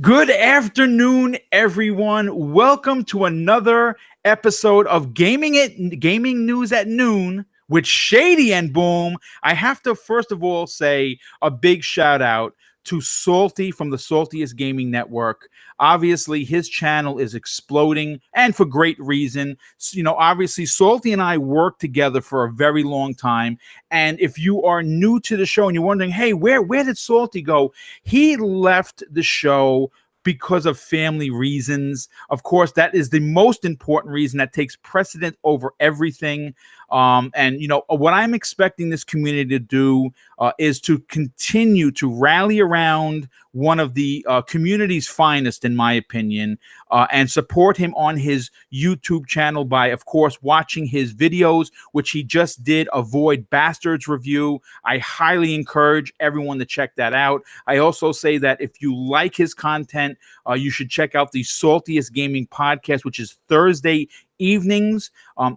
Good afternoon, everyone. Welcome to another episode of Gaming News at Noon with Shady and Boom. I have to first of all say a big shout out to Salty from the Saltiest Gaming Network. Obviously, his channel is exploding, and for great reason. Obviously, Salty and I worked together for a very long time. And if you are new to the show and you're wondering, hey, where did Salty go? He left the show because of family reasons. Of course, that is the most important reason that takes precedent over everything. And what I'm expecting this community to do is to continue to rally around one of the community's finest, in my opinion, and support him on his YouTube channel by, of course, watching his videos, which he just did, Avoid Bastards review. I highly encourage everyone to check that out. I also say that if you like his content, you should check out the Saltiest Gaming podcast, which is Thursday evenings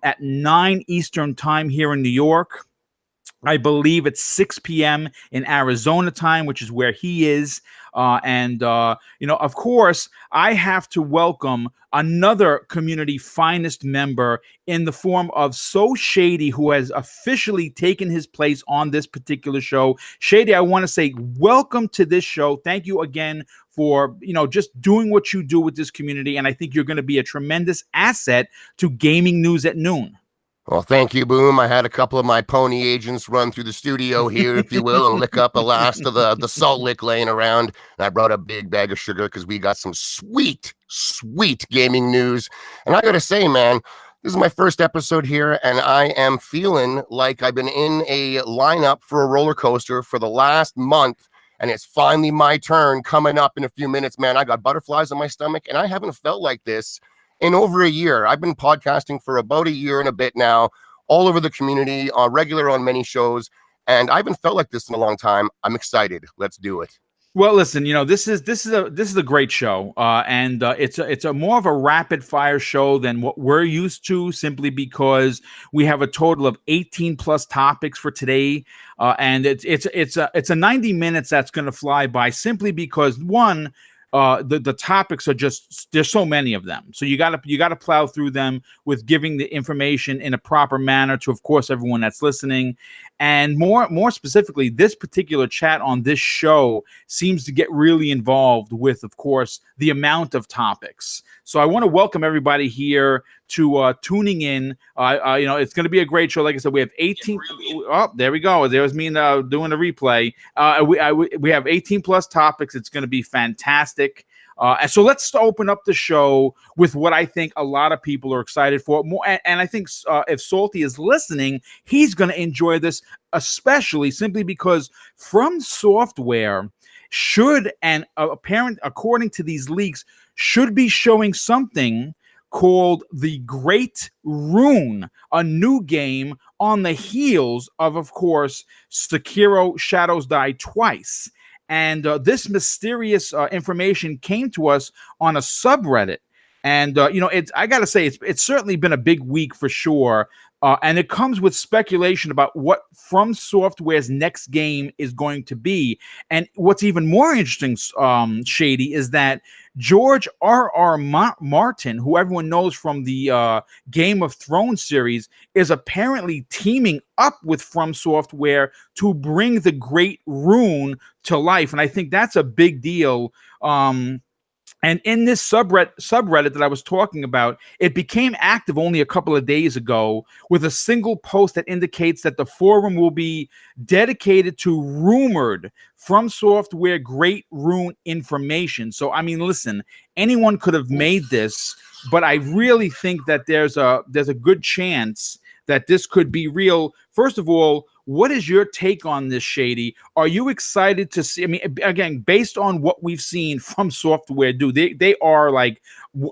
at 9 Eastern time here in New York. I believe it's 6 p.m. in Arizona time, which is where he is. Of course, I have to welcome another community finest member in the form of So Shady, who has officially taken his place on this particular show. Shady, I want to say welcome to this show. Thank you again for just doing what you do with this community, and I think you're going to be a tremendous asset to Gaming News at Noon. Well, thank you, Boom. I had a couple of my pony agents run through the studio here, if you will, and lick up the last of the salt lick laying around. And I brought a big bag of sugar because we got some sweet, sweet gaming news. And I got to say, man, this is my first episode here, and I am feeling like I've been in a lineup for a roller coaster for the last month. And it's finally my turn coming up in a few minutes, man. I got butterflies in my stomach, and I haven't felt like this in over a year. I've been podcasting for about a year and a bit now, all over the community, regular on many shows, and I haven't felt like this in a long time. I'm excited. Let's do it. Well, listen, this is a great show, and it's a more of a rapid fire show than what we're used to, simply because we have a total of 18 plus topics for today, and it's a 90 minutes that's going to fly by, simply because one. The topics are just, there's so many of them, so you gotta plow through them with giving the information in a proper manner to, of course, everyone that's listening. And more specifically, this particular chat on this show seems to get really involved with, of course, the amount of topics. So I want to welcome everybody here to tuning in. It's going to be a great show. Like I said, we have 18. Oh, there we go. There's me doing the replay. We have 18 plus topics. It's going to be fantastic. And so let's open up the show with what I think a lot of people are excited for. And I think if Salty is listening, he's going to enjoy this, especially simply because From Software should, and according to these leaks, should be showing something called The Great Rune, a new game on the heels of course, Sekiro Shadows Die Twice. And this mysterious information came to us on a subreddit. And, I got to say, it's certainly been a big week for sure. And it comes with speculation about what From Software's next game is going to be. And what's even more interesting, Shady, is that George R.R. Martin, who everyone knows from the Game of Thrones series, is apparently teaming up with From Software to bring the Great Rune to life. And I think that's a big deal. And in this subreddit that I was talking about, it became active only a couple of days ago with a single post that indicates that the forum will be dedicated to rumored From Software Great Rune information. So, I mean, listen, anyone could have made this, but I really think that there's a good chance that this could be real. First of all, what is your take on this, Shady? Are you excited to see? I mean, again, based on what we've seen From Software do, they are like,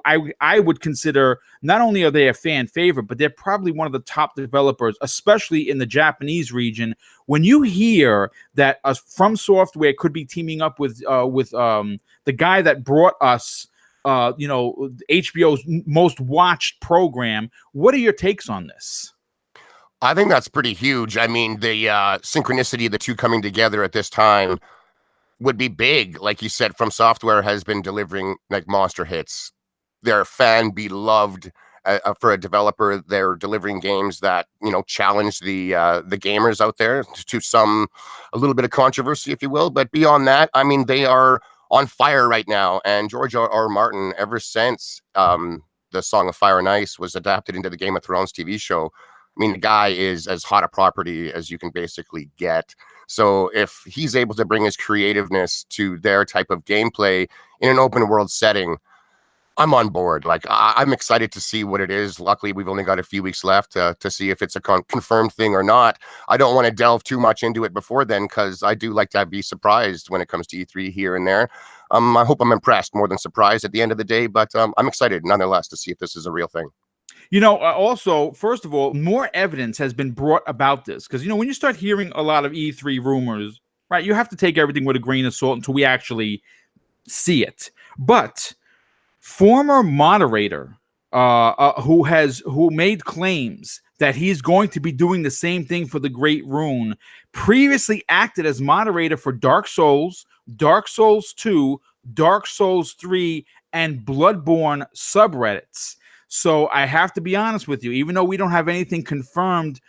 I would consider, not only are they a fan favorite, but they're probably one of the top developers, especially in the Japanese region. When you hear that From Software could be teaming up with the guy that brought us HBO's most watched program, what are your takes on this? I think that's pretty huge. I mean, the synchronicity of the two coming together at this time would be big. Like you said, From Software has been delivering like monster hits. They're fan beloved for a developer. They're delivering games that, you know, challenge the gamers out there to some a little bit of controversy, if you will. But beyond that, I mean, they are on fire right now. And George R. Martin, ever since the Song of Fire and Ice was adapted into the Game of Thrones TV show, I mean, the guy is as hot a property as you can basically get. So if he's able to bring his creativeness to their type of gameplay in an open world setting, I'm on board. Like, I'm excited to see what it is. Luckily, we've only got a few weeks left to see if it's a confirmed thing or not. I don't want to delve too much into it before then, because I do like to be surprised when it comes to E3 here and there. I hope I'm impressed more than surprised at the end of the day, but I'm excited nonetheless to see if this is a real thing. You know, also, first of all, more evidence has been brought about this, because, you know, when you start hearing a lot of E3 rumors, right, you have to take everything with a grain of salt until we actually see it. But former moderator who made claims that he's going to be doing the same thing for the Great Rune previously acted as moderator for Dark Souls, Dark Souls 2, Dark Souls 3, and Bloodborne subreddits. So I have to be honest with you, even though we don't have anything confirmed,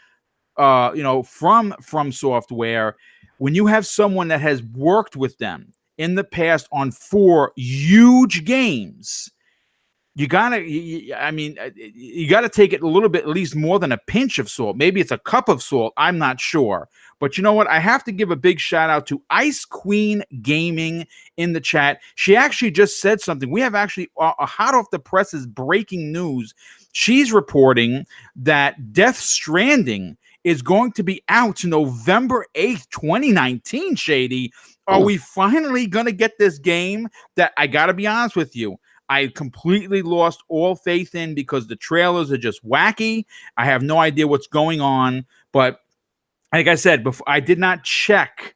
you know, from Software, when you have someone that has worked with them in the past on 4 huge games, you gotta take it a little bit, at least more than a pinch of salt. Maybe it's a cup of salt. I'm not sure. But you know what? I have to give a big shout out to Ice Queen Gaming in the chat. She actually just said something. We have actually a hot off the presses breaking news. She's reporting that Death Stranding is going to be out November 8th, 2019, Shady. Are we finally going to get this game that, I got to be honest with you, I completely lost all faith in, because the trailers are just wacky. I have no idea what's going on. But like I said before, I did not check.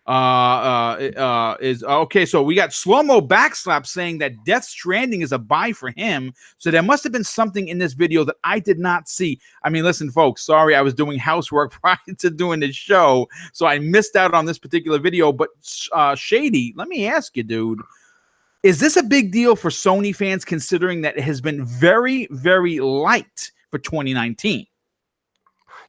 Is okay. So we got Slow-Mo Backslap saying that Death Stranding is a buy for him. So there must have been something in this video that I did not see. I mean, listen, folks, sorry, I was doing housework prior to doing this show, so I missed out on this particular video. But Shady, let me ask you, dude. Is this a big deal for Sony fans, considering that it has been very, very light for 2019?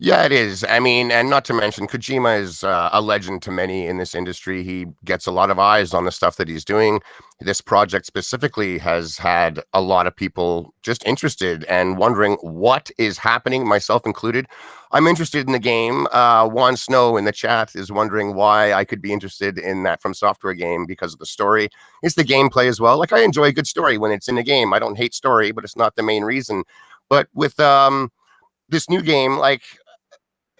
Yeah, it is. I mean, and not to mention, Kojima is a legend to many in this industry. He gets a lot of eyes on the stuff that he's doing. This project specifically has had a lot of people just interested and wondering what is happening, myself included. I'm interested in the game. Juan Snow in the chat is wondering why I could be interested in that From Software game, because of the story. It's the gameplay as well. Like, I enjoy a good story when it's in a game. I don't hate story, but it's not the main reason. But with this new game, like,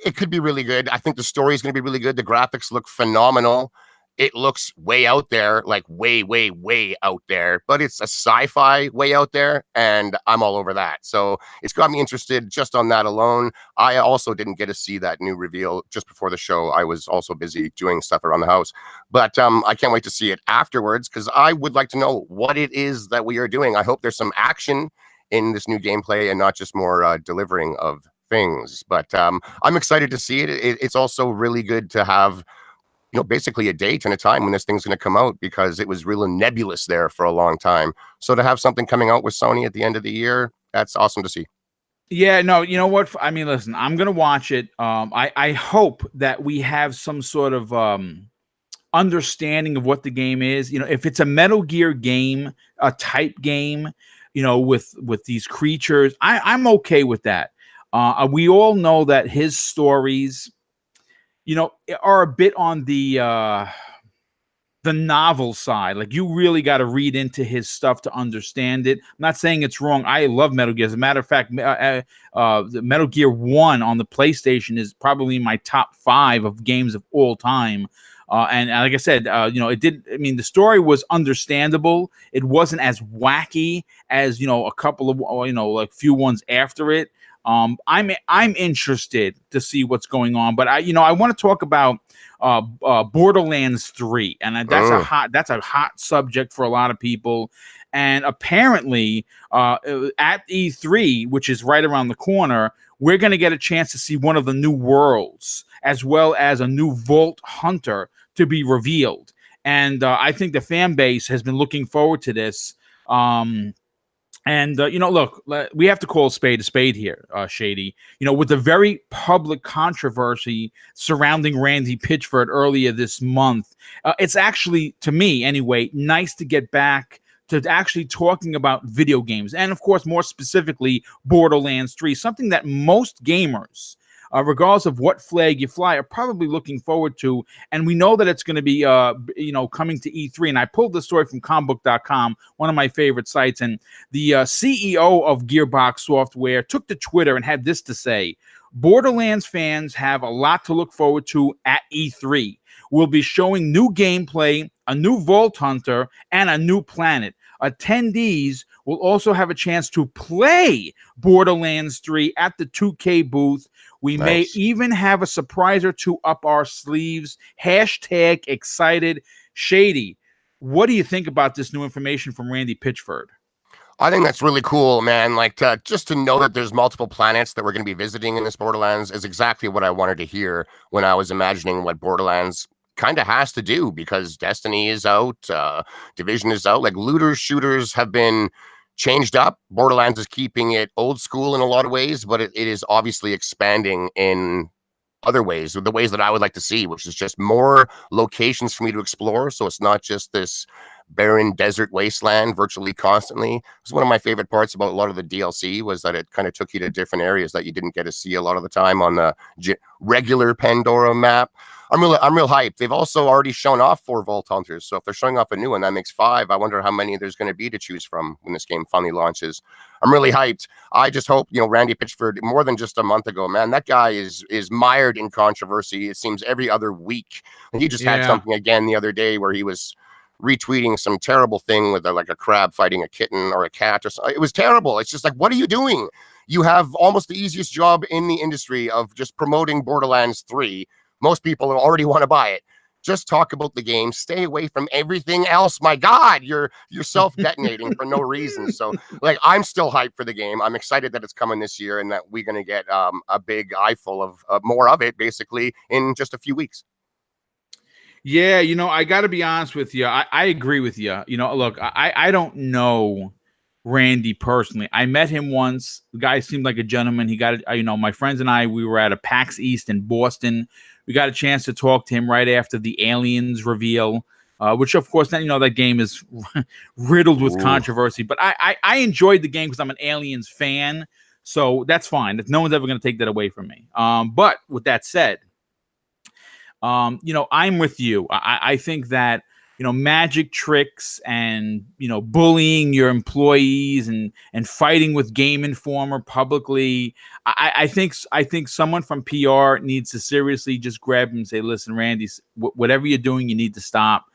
it could be really good. I think the story is going to be really good. The graphics look phenomenal. It looks way out there, like way, way, way out there. But it's a sci-fi way out there, and I'm all over that. So it's got me interested just on that alone. I also didn't get to see that new reveal just before the show. I was also busy doing stuff around the house. But I can't wait to see it afterwards, because I would like to know what it is that we are doing. I hope there's some action in this new gameplay and not just more delivering of things. But I'm excited to see it. It's also really good to have, you know, basically a date and a time when this thing's going to come out, because it was really nebulous there for a long time. So to have something coming out with Sony at the end of the year, that's awesome to see. Yeah, no, you know what? I mean, listen, I'm going to watch it. I hope that we have some sort of understanding of what the game is. You know, if it's a Metal Gear game, a type game, you know, with these creatures, I'm okay with that. We all know that his stories, you know, are a bit on the novel side. Like, you really got to read into his stuff to understand it. I'm not saying it's wrong. I love Metal Gear. As a matter of fact, the Metal Gear 1 on the PlayStation is probably my top 5 of games of all time. And like I said, you know, the story was understandable. It wasn't as wacky as, you know, a couple of, you know, like few ones after it. I'm interested to see what's going on, but I want to talk about Borderlands 3, and that's a hot subject for a lot of people. And apparently, at E3, which is right around the corner, we're going to get a chance to see one of the new worlds, as well as a new Vault Hunter to be revealed. and I think the fan base has been looking forward to this. And look, we have to call a spade here, Shady. With the very public controversy surrounding Randy Pitchford earlier this month, it's actually, to me anyway, nice to get back to actually talking about video games, and of course, more specifically, Borderlands 3, something that most gamers, regardless of what flag you fly, are probably looking forward to. And we know that it's going to be, coming to E3. And I pulled the story from combook.com, one of my favorite sites. And the CEO of Gearbox Software took to Twitter and had this to say: Borderlands fans have a lot to look forward to at E3. We'll be showing new gameplay, a new Vault Hunter, and a new planet. Attendees will also have a chance to play Borderlands 3 at the 2K booth. We may even have a surprise or two up our sleeves. Hashtag excited. Shady, what do you think about this new information from Randy Pitchford? I think that's really cool, man. Like, just to know that there's multiple planets that we're going to be visiting in this Borderlands is exactly what I wanted to hear when I was imagining what Borderlands kind of has to do, because Destiny is out, Division is out. Like, looters, shooters have been changed up. Borderlands is keeping it old school in a lot of ways, but it is obviously expanding in other ways, the ways that I would like to see, which is just more locations for me to explore. So it's not just this barren desert wasteland virtually constantly. It's one of my favorite parts about a lot of the DLC was that it kind of took you to different areas that you didn't get to see a lot of the time on the regular Pandora map. I'm real hyped. They've also already shown off 4 Vault Hunters, so if they're showing off a new one, that makes 5. I wonder how many there's going to be to choose from when this game finally launches. I'm really hyped. I just hope, Randy Pitchford, more than just a month ago, man, that guy is mired in controversy. It seems every other week. And he just had something again the other day where he was retweeting some terrible thing with like a crab fighting a kitten or a cat or something. It was terrible. It's just like, what are you doing? You have almost the easiest job in the industry of just promoting Borderlands 3. Most people already want to buy it. Just talk about the game. Stay away from everything else. My God, you're self-detonating for no reason. So, like, I'm still hyped for the game. I'm excited that it's coming this year and that we're going to get a big eyeful of more of it, basically, in just a few weeks. Yeah, I got to be honest with you. I agree with you. Look, I don't know Randy personally. I met him once. The guy seemed like a gentleman. He got it. My friends and I, we were at a PAX East in Boston. We got a chance to talk to him right after the Aliens reveal, which, of course, then that game is riddled with controversy. But I enjoyed the game because I'm an Aliens fan, so that's fine. No one's ever going to take that away from me. But with that said, I'm with you. I think that magic tricks and bullying your employees and fighting with Game Informer publicly. I think someone from PR needs to seriously just grab him and say, "Listen, Randy, whatever you're doing, you need to stop.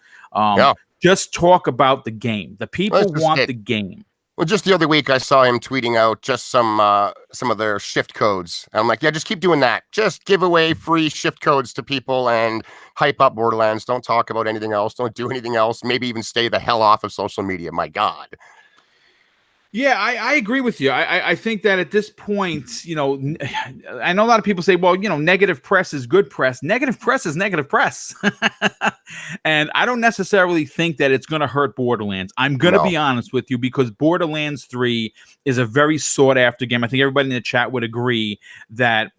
Just talk about the game. The people want the game." Well, just the other week, I saw him tweeting out just some of their shift codes. And I'm like, yeah, just keep doing that. Just give away free shift codes to people and hype up Borderlands. Don't talk about anything else. Don't do anything else. Maybe even stay the hell off of social media. My God. Yeah, I agree with you. I think that at this point, I know a lot of people say, well, negative press is good press. Negative press is negative press. And I don't necessarily think that it's going to hurt Borderlands. I'm going to be honest with you, because Borderlands 3 is a very sought after game. I think everybody in the chat would agree that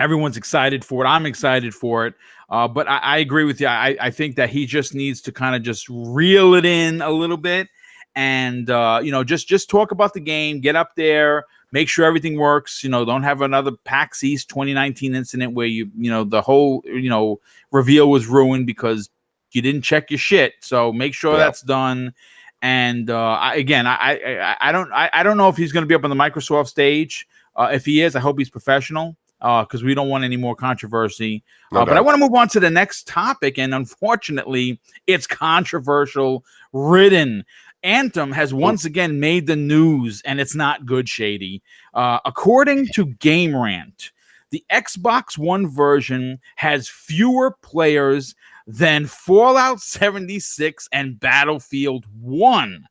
everyone's excited for it. I'm excited for it. But I agree with you. I think that he just needs to kind of just reel it in a little bit. And, just talk about the game, get up there, make sure everything works, don't have another PAX East 2019 incident where the whole, reveal was ruined because you didn't check your shit. So make sure that's done. And, I don't know if he's going to be up on the Microsoft stage. If he is, I hope he's professional, because we don't want any more controversy. But I want to move on to the next topic. And unfortunately, it's controversial ridden. Anthem has once again made the news, and it's not good, Shady. According to Game Rant, the Xbox One version has fewer players than Fallout 76 and Battlefield 1.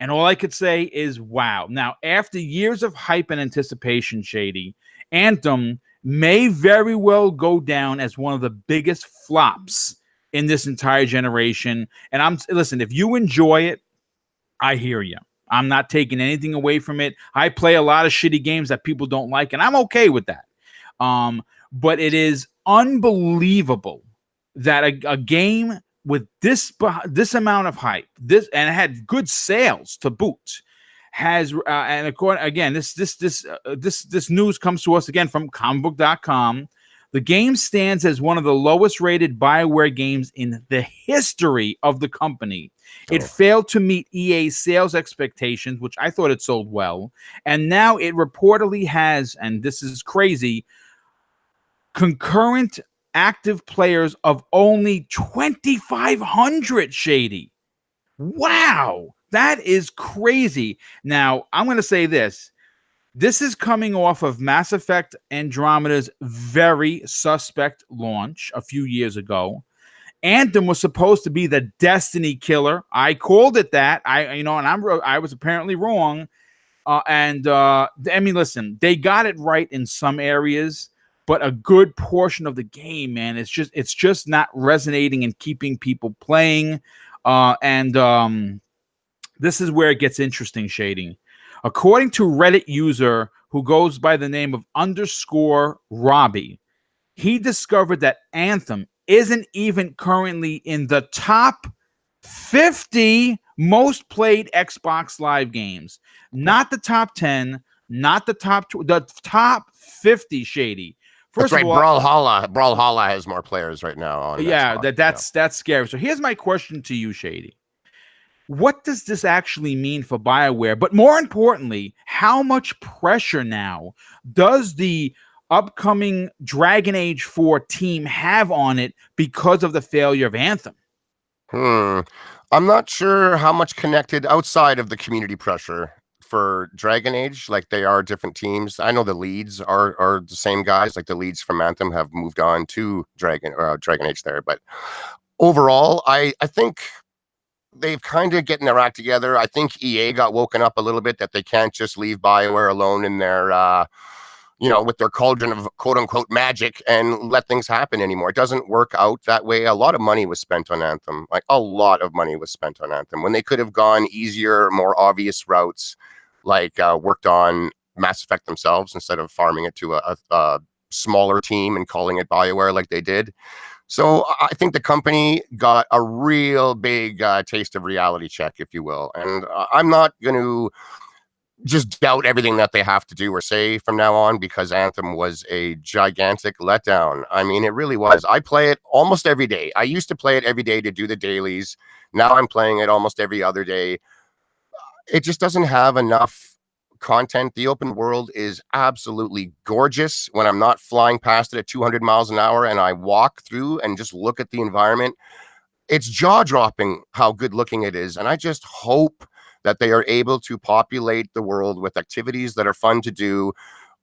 And all I could say is, wow. Now, after years of hype and anticipation, Shady, Anthem may very well go down as one of the biggest flops in this entire generation. And listen, if you enjoy it, I hear you. I'm not taking anything away from it. I play a lot of shitty games that people don't like, and I'm okay with that. But it is unbelievable that a game with this amount of hype, and it had good sales to boot, has and according again, this news comes to us again from comicbook.com. The game stands as one of the lowest rated BioWare games in the history of the company. It failed to meet EA's sales expectations, which I thought it sold well. And now it reportedly has, and this is crazy, concurrent active players of only 2,500, Shady. Wow, that is crazy. Now, I'm going to say this. This is coming off of Mass Effect Andromeda's very suspect launch a few years ago. Anthem was supposed to be the Destiny killer. I called it that. I was apparently wrong. I mean, listen, they got it right in some areas, but a good portion of the game, man, it's just not resonating and keeping people playing. This is where it gets interesting, Shading. According to Reddit user who goes by the name of _Robbie, he discovered that Anthem isn't even currently in the top 50 most played Xbox Live games. Not the top 10, not the the top 50, Shady. First of all, Brawlhalla has more players right now on Xbox. That's scary. So here's my question to you, Shady. What does this actually mean for BioWare? But more importantly, how much pressure now does the upcoming Dragon Age 4 team have on it because of the failure of Anthem? I'm not sure how much connected outside of the community pressure for Dragon Age. Like, they are different teams. I know the leads are the same guys. Like, the leads from Anthem have moved on to Dragon Age there. But overall, I think they've kind of getting their act together. I think EA got woken up a little bit that they can't just leave BioWare alone in their with their cauldron of quote-unquote magic and let things happen anymore. It doesn't work out that way. A lot of money was spent on Anthem. Like, a lot of money was spent on Anthem when they could have gone easier, more obvious routes, like worked on Mass Effect themselves instead of farming it to a smaller team and calling it BioWare like they did. So I think the company got a real big taste of reality check, if you will. And I'm not going to just doubt everything that they have to do or say from now on, because Anthem was a gigantic letdown. I mean, it really was. I play it almost every day. I used to play it every day to do the dailies. Now I'm playing it almost every other day. It just doesn't have enough content. The open world is absolutely gorgeous when I'm not flying past it at 200 miles an hour and I walk through and just look at the environment. It's jaw-dropping how good looking it is. And I just hope that they are able to populate the world with activities that are fun to do,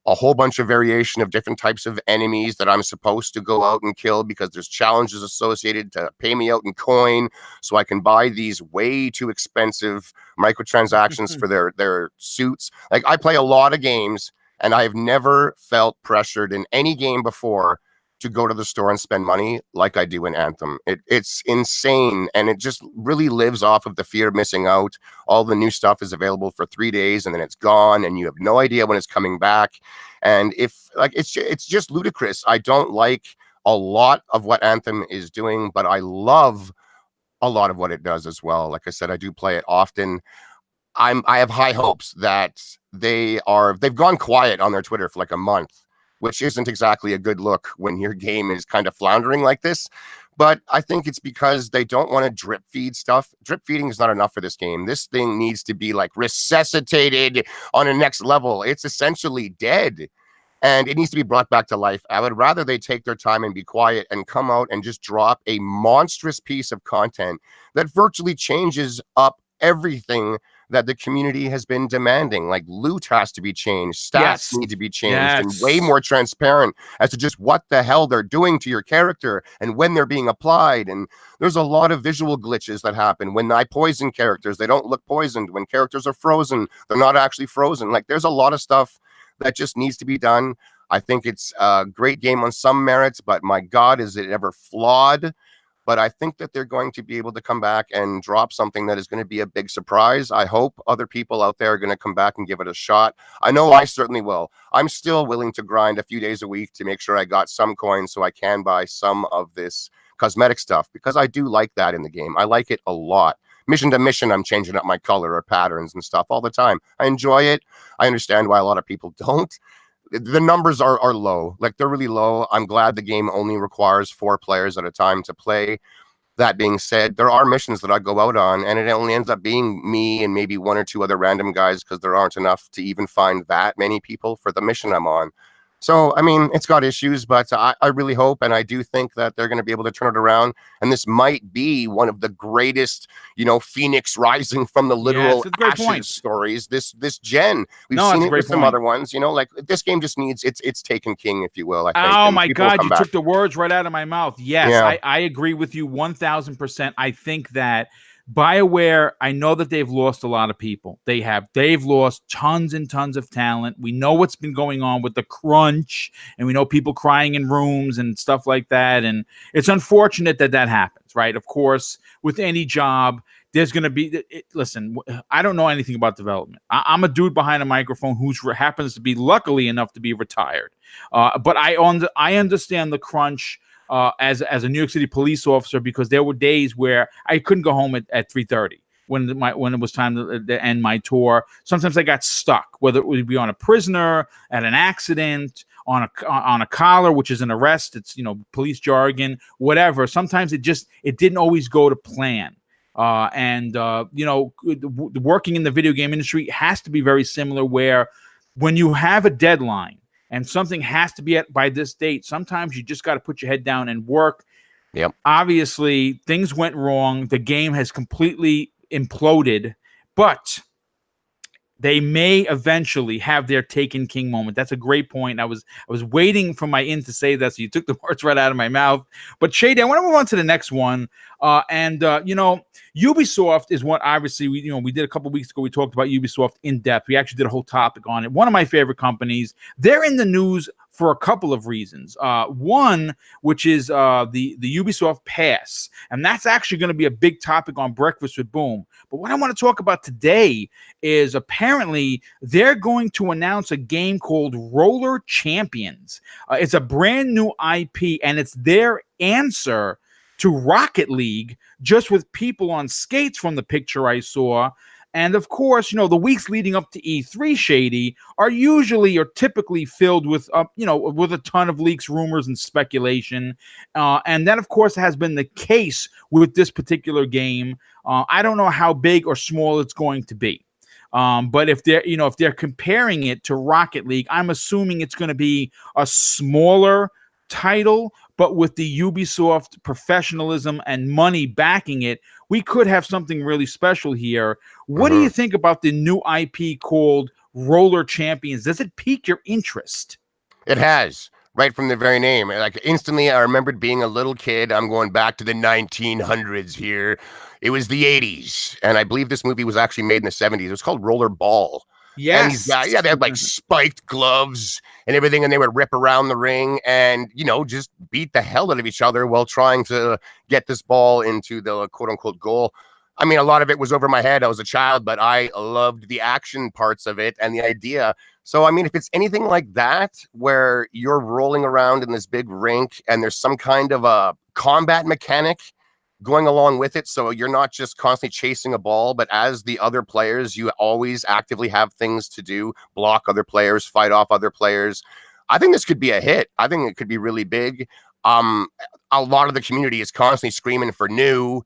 a whole bunch of variation of different types of enemies that I'm supposed to go out and kill because there's challenges associated to pay me out in coin so I can buy these way too expensive microtransactions for their suits. Like, I play a lot of games and I've never felt pressured in any game before to go to the store and spend money like I do in Anthem. It's insane, and it just really lives off of the fear of missing out. All the new stuff is available for 3 days and then it's gone and you have no idea when it's coming back. And it's just ludicrous. I don't like a lot of what Anthem is doing, but I love a lot of what it does as well. Like I said, I do play it often. I have high hopes that they've gone quiet on their Twitter for like a month, which isn't exactly a good look when your game is kind of floundering like this. But I think it's because they don't want to drip feed stuff. Drip feeding is not enough for this game. This thing needs to be like resuscitated on a next level. It's essentially dead and it needs to be brought back to life. I would rather they take their time and be quiet and come out and just drop a monstrous piece of content that virtually changes up everything that the community has been demanding. Like, loot has to be changed, stats need to be changed, and way more transparent as to just what the hell they're doing to your character and when they're being applied. And there's a lot of visual glitches that happen. When I poison characters, they don't look poisoned. When characters are frozen, they're not actually frozen. Like, there's a lot of stuff that just needs to be done. I think it's a great game on some merits, but my God, is it ever flawed? but I think that they're going to be able to come back and drop something that is going to be a big surprise. I hope other people out there are going to come back and give it a shot. I know I certainly will. I'm still willing to grind a few days a week to make sure I got some coins so I can buy some of this cosmetic stuff, because I do like that in the game. I like it a lot. Mission to mission, I'm changing up my color or patterns and stuff all the time. I enjoy it. I understand why a lot of people don't. The numbers are low. Like, they're really low. I'm glad the game only requires 4 players at a time to play. That being said, there are missions that I go out on, and it only ends up being me and maybe 1 or 2 other random guys, because there aren't enough to even find that many people for the mission I'm on. So, I mean, it's got issues, but I really hope, and I do think that they're going to be able to turn it around. And this might be one of the greatest, Phoenix rising from the literal ashes stories this gen. We've seen it with some other ones, like this game just needs it's taken king, if you will. I think. Oh my God, you took the words right out of my mouth. Yes, yeah. I agree with you 1000%. I think that BioWare, I know that they've lost a lot of people. They've lost tons and tons of talent. We know what's been going on with the crunch, and we know people crying in rooms and stuff like that. And it's unfortunate that happens, right? Of course, with any job, there's going to be, listen, I don't know anything about development. I'm a dude behind a microphone who happens to be luckily enough to be retired. But I understand the crunch. As a New York City police officer, because there were days where I couldn't go home at 3:30 when it was time to end my tour. Sometimes I got stuck, whether it would be on a prisoner, at an accident, on a collar, which is an arrest. It's police jargon, whatever. Sometimes it didn't always go to plan. Working in the video game industry has to be very similar, where when you have a deadline and something has to be by this date, sometimes you just got to put your head down and work. Yep. Obviously, things went wrong. The game has completely imploded, but they may eventually have their taken king moment. That's a great point. I was waiting for my in to say that, so you took the words right out of my mouth. But Shady, I want to move on to the next one. Ubisoft is what, obviously, we did a couple weeks ago. We talked about Ubisoft in depth. We actually did a whole topic on it. One of my favorite companies. They're in the news for a couple of reasons. One, which is the Ubisoft Pass, and that's actually going to be a big topic on Breakfast with Boom. But what I want to talk about today is apparently they're going to announce a game called Roller Champions. It's a brand new IP, and it's their answer to Rocket League, just with people on skates from the picture I saw. And of course, the weeks leading up to E3, Shady, are typically filled with, with a ton of leaks, rumors, and speculation. And that, of course, has been the case with this particular game. I don't know how big or small it's going to be. But if they're comparing it to Rocket League, I'm assuming it's going to be a smaller title, but with the Ubisoft professionalism and money backing it, we could have something really special here. What do you think about the new IP called Roller Champions? Does it pique your interest? It has, right from the very name. Like, instantly, I remembered being a little kid. I'm going back to the 1900s here. It was the 80s, and I believe this movie was actually made in the 70s. It was called Roller Ball. Yes. And these guys, they had like spiked gloves and everything, and they would rip around the ring and, just beat the hell out of each other while trying to get this ball into the quote unquote goal. I mean, a lot of it was over my head. I was a child, but I loved the action parts of it and the idea. So, I mean, if it's anything like that, where you're rolling around in this big rink and there's some kind of a combat mechanic going along with it, so you're not just constantly chasing a ball, but as the other players, you always actively have things to do, block other players, fight off other players. I think this could be a hit. I think it could be really big. A lot of the community is constantly screaming for new,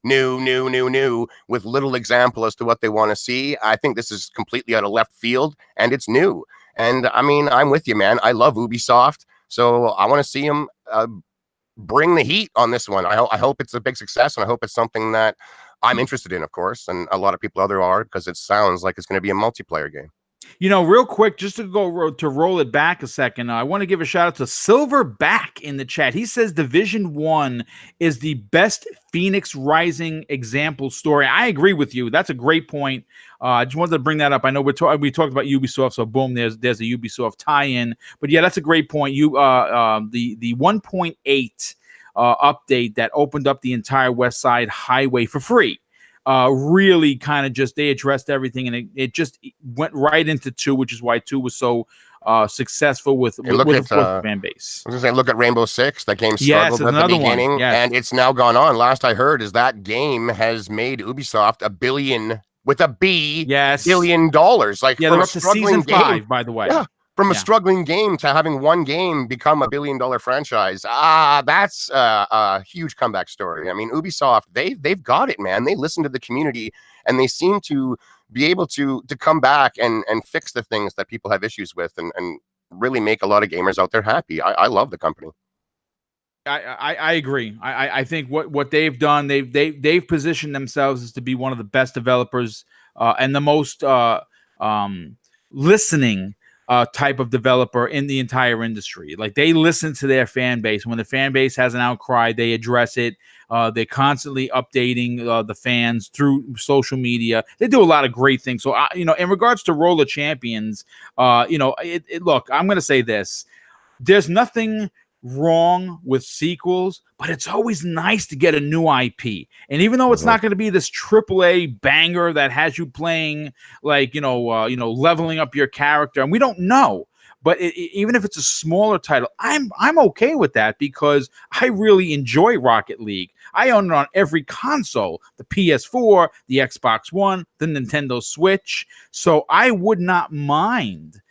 with little example as to what they want to see. I think this is completely out of left field, and it's new. And I mean, I'm with you, man. I love Ubisoft, so I want to see them bring the heat on this one. I hope it's a big success, and I hope it's something that I'm interested in, of course, and a lot of people other are, because it sounds like it's going to be a multiplayer game. Real quick, just to roll it back a second, I want to give a shout out to Silverback in the chat. He says Division 1 is the best Phoenix Rising example story. I agree with you. That's a great point. I just wanted to bring that up. I know we talked about Ubisoft, so boom, there's a Ubisoft tie-in. But yeah, that's a great point. The 1.8 update that opened up the entire West Side Highway for free. Really kind of just, they addressed everything, and it just went right into 2, which is why 2 was so successful with of course the fan base. I was gonna say, look at Rainbow Six. That game Yes, struggled at the another beginning, one. Yes. and it's now gone on. Last I heard is that game has made Ubisoft $1 billion with a B. Yes. $1 billion. Like, Yeah, from they're a up to struggling season game, 5, by the way. Yeah, from a struggling game to having one game become $1 billion franchise. That's a huge comeback story. I mean, Ubisoft, they've got it, man. They listen to the community, and they seem to be able to come back and fix the things that people have issues with, and really make a lot of gamers out there happy. I love the company. I agree. I think what they've done, they've positioned themselves as to be one of the best developers and the most listening type of developer in the entire industry. Like, they listen to their fan base. When the fan base has an outcry, they address it. They're constantly updating the fans through social media. They do a lot of great things. So, in regards to Roller Champions, look, I'm going to say this. There's nothing wrong with sequels, but it's always nice to get a new IP. And even though it's not going to be this AAA banger that has you playing, like, leveling up your character, and we don't know, but even if it's a smaller title, I'm okay with that, because I really enjoy Rocket League. I own it on every console, the PS4, the Xbox One, the Nintendo Switch. So I would not mind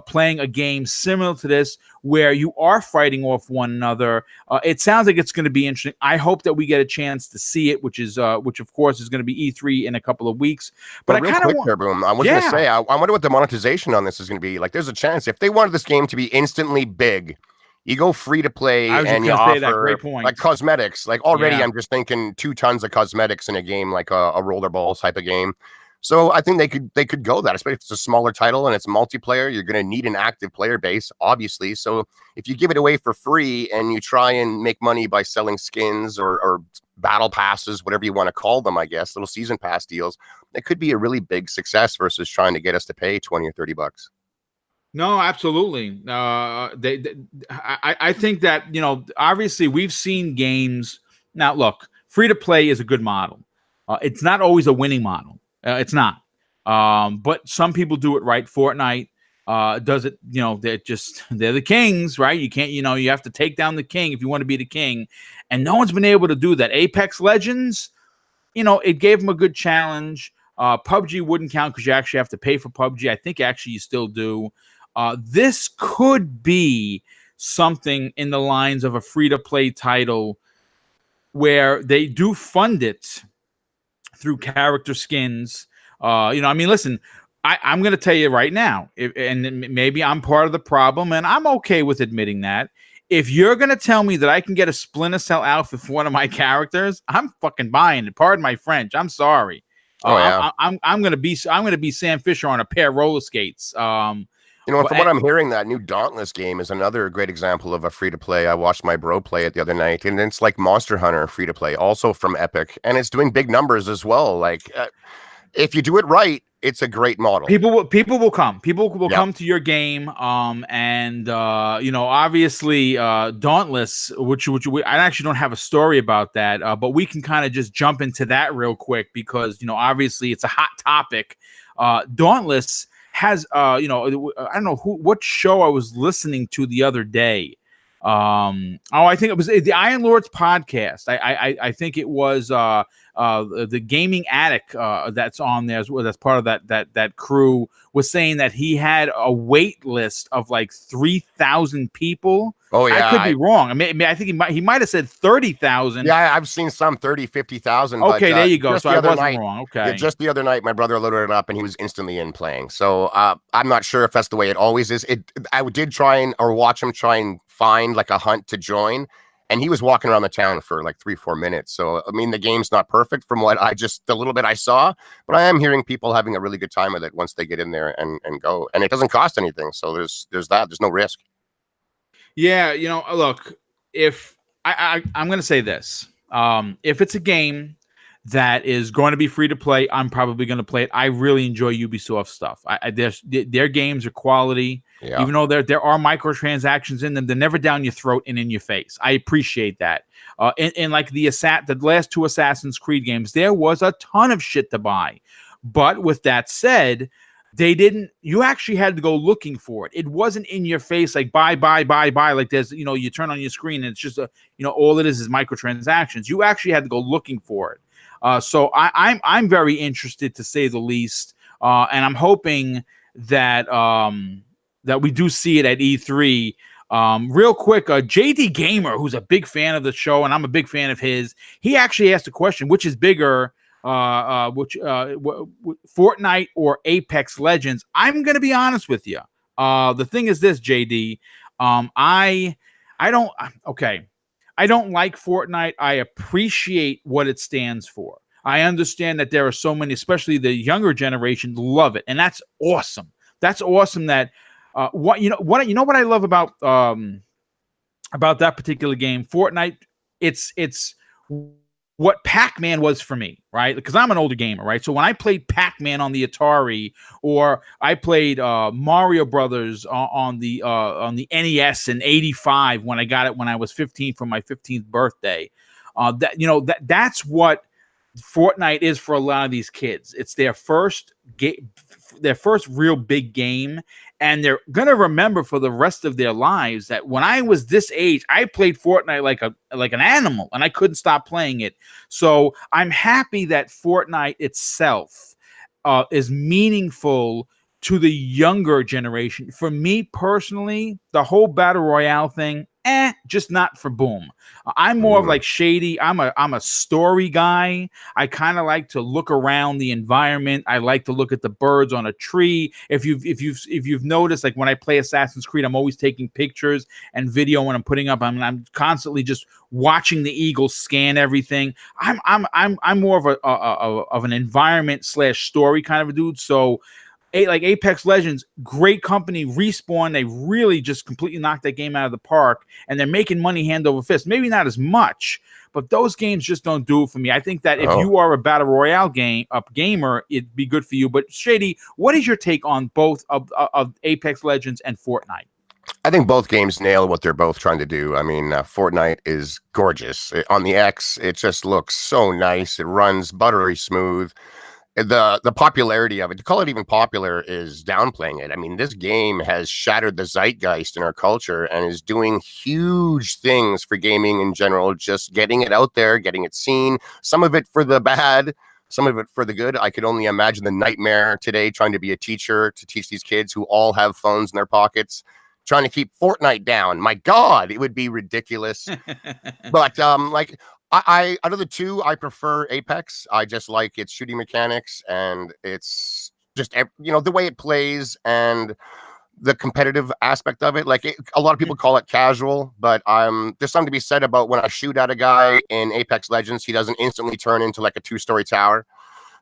playing a game similar to this, where you are fighting off one another. It sounds like it's going to be interesting. I hope that we get a chance to see it, which of course is going to be E3 in a couple of weeks. But I kind of want, Boom. I was going to say, I wonder what the monetization on this is going to be. Like, there's a chance if they wanted this game to be instantly big, you go free to play, and you offer like cosmetics. Like, already, I'm just thinking 2 tons of cosmetics in a game like a rollerball type of game. So I think they could go that, especially if it's a smaller title and it's multiplayer. You're going to need an active player base, obviously. So if you give it away for free and you try and make money by selling skins or battle passes, whatever you want to call them, I guess, little season pass deals, it could be a really big success versus trying to get us to pay 20 or 30 bucks. No, absolutely. I think that, obviously we've seen games. Now, look, free to play is a good model. It's not always a winning model. It's not. But some people do it right. Fortnite does it. They're the kings, right? You can't, you have to take down the king if you want to be the king. And no one's been able to do that. Apex Legends, it gave them a good challenge. PUBG wouldn't count because you actually have to pay for PUBG. I think actually you still do. This could be something in the lines of a free-to-play title where they do fund it through character skins. Listen, I'm going to tell you right now, and maybe I'm part of the problem, and I'm okay with admitting that. If you're going to tell me that I can get a Splinter Cell outfit for one of my characters, I'm fucking buying it. Pardon my French. I'm sorry. I'm going to be Sam Fisher on a pair of roller skates. From what I'm hearing, that new Dauntless game is another great example of a free-to-play. I watched my bro play it the other night, and it's like Monster Hunter free-to-play, also from Epic, and it's doing big numbers as well. Like, if you do it right, it's a great model. People will come. People will come to your game. Obviously, Dauntless, which I actually don't have a story about that, but we can kind of just jump into that real quick because obviously it's a hot topic. Dauntless has I don't know what show I was listening to the other day. I think it was the Iron Lords podcast. I think it was the Gaming Addict that's on there as well. That's part of that crew was saying that he had a wait list of like 3,000 people. Oh yeah, I could be wrong. I think he might have said 30,000. Yeah, I've seen some 30, 50,000. Okay, there you go. So I wasn't wrong. Okay, just the other night, my brother loaded it up and he was instantly in playing. So I'm not sure if that's the way it always is. I did try watch him try and find like a hunt to join, and he was walking around the town for like 3-4 minutes. So I mean, the game's not perfect from what the little bit I saw, but I am hearing people having a really good time with it once they get in there and go, and it doesn't cost anything. So there's no risk. Yeah, look, if I'm going to say this, if it's a game that is going to be free to play. I'm probably going to play it. I really enjoy Ubisoft stuff. Their games are quality, even though there are microtransactions in them. They're never down your throat and in your face. I appreciate that. And like the last 2 Assassin's Creed games, there was a ton of shit to buy. But with that said, you actually had to go looking for it. It wasn't in your face like buy. Like there's, you turn on your screen and it's just all it is microtransactions. You actually had to go looking for it. So I'm very interested, to say the least. And I'm hoping that that we do see it at E3. Real quick, JD Gamer, who's a big fan of the show, and I'm a big fan of his, he actually asked a question: which is bigger, Fortnite or Apex Legends? I'm gonna be honest with you. The thing is this, JD. I don't like Fortnite. I appreciate what it stands for. I understand that there are so many, especially the younger generation, love it, and that's awesome. That's awesome. That what I love about that particular game, Fortnite. It's what Pac-Man was for me, right? Because I'm an older gamer, right? So when I played Pac-Man on the Atari, or I played Mario Brothers on the NES in '85 when I got it when I was 15 for my 15th birthday, that's what Fortnite is for a lot of these kids. It's their first real big game, and they're gonna remember for the rest of their lives that when I was this age, I played Fortnite like an animal, and I couldn't stop playing it. So I'm happy that Fortnite itself is meaningful to the younger generation. For me personally, the whole battle royale thing, just not for Boom. I'm more of like Shady. I'm a story guy. I kind of like to look around the environment. I like to look at the birds on a tree. If you've noticed, like when I play Assassin's Creed, I'm always taking pictures and video when I'm putting up. I'm constantly just watching the eagles scan everything. I'm more of an environment / story kind of a dude. So like Apex Legends, great company, Respawn, they really just completely knocked that game out of the park, and they're making money hand over fist. Maybe not as much, but those games just don't do it for me. I think that if you are a battle royale gamer, it'd be good for you. But Shady, what is your take on both of Apex Legends and Fortnite? I think both games nail what they're both trying to do. I mean, Fortnite is gorgeous. On the X, it just looks so nice. It runs buttery smooth. The popularity of it, to call it even popular, is downplaying it. I mean, this game has shattered the zeitgeist in our culture and is doing huge things for gaming in general, just getting it out there, getting it seen, some of it for the bad, some of it for the good. I could only imagine the nightmare today trying to be a teacher to teach these kids who all have phones in their pockets, trying to keep Fortnite down. My God, it would be ridiculous. But I out of the two, I prefer Apex. I just like its shooting mechanics, and it's just the way it plays and the competitive aspect of it. A lot of people call it casual, but there's something to be said about when I shoot at a guy in Apex Legends, he doesn't instantly turn into like a 2-story tower.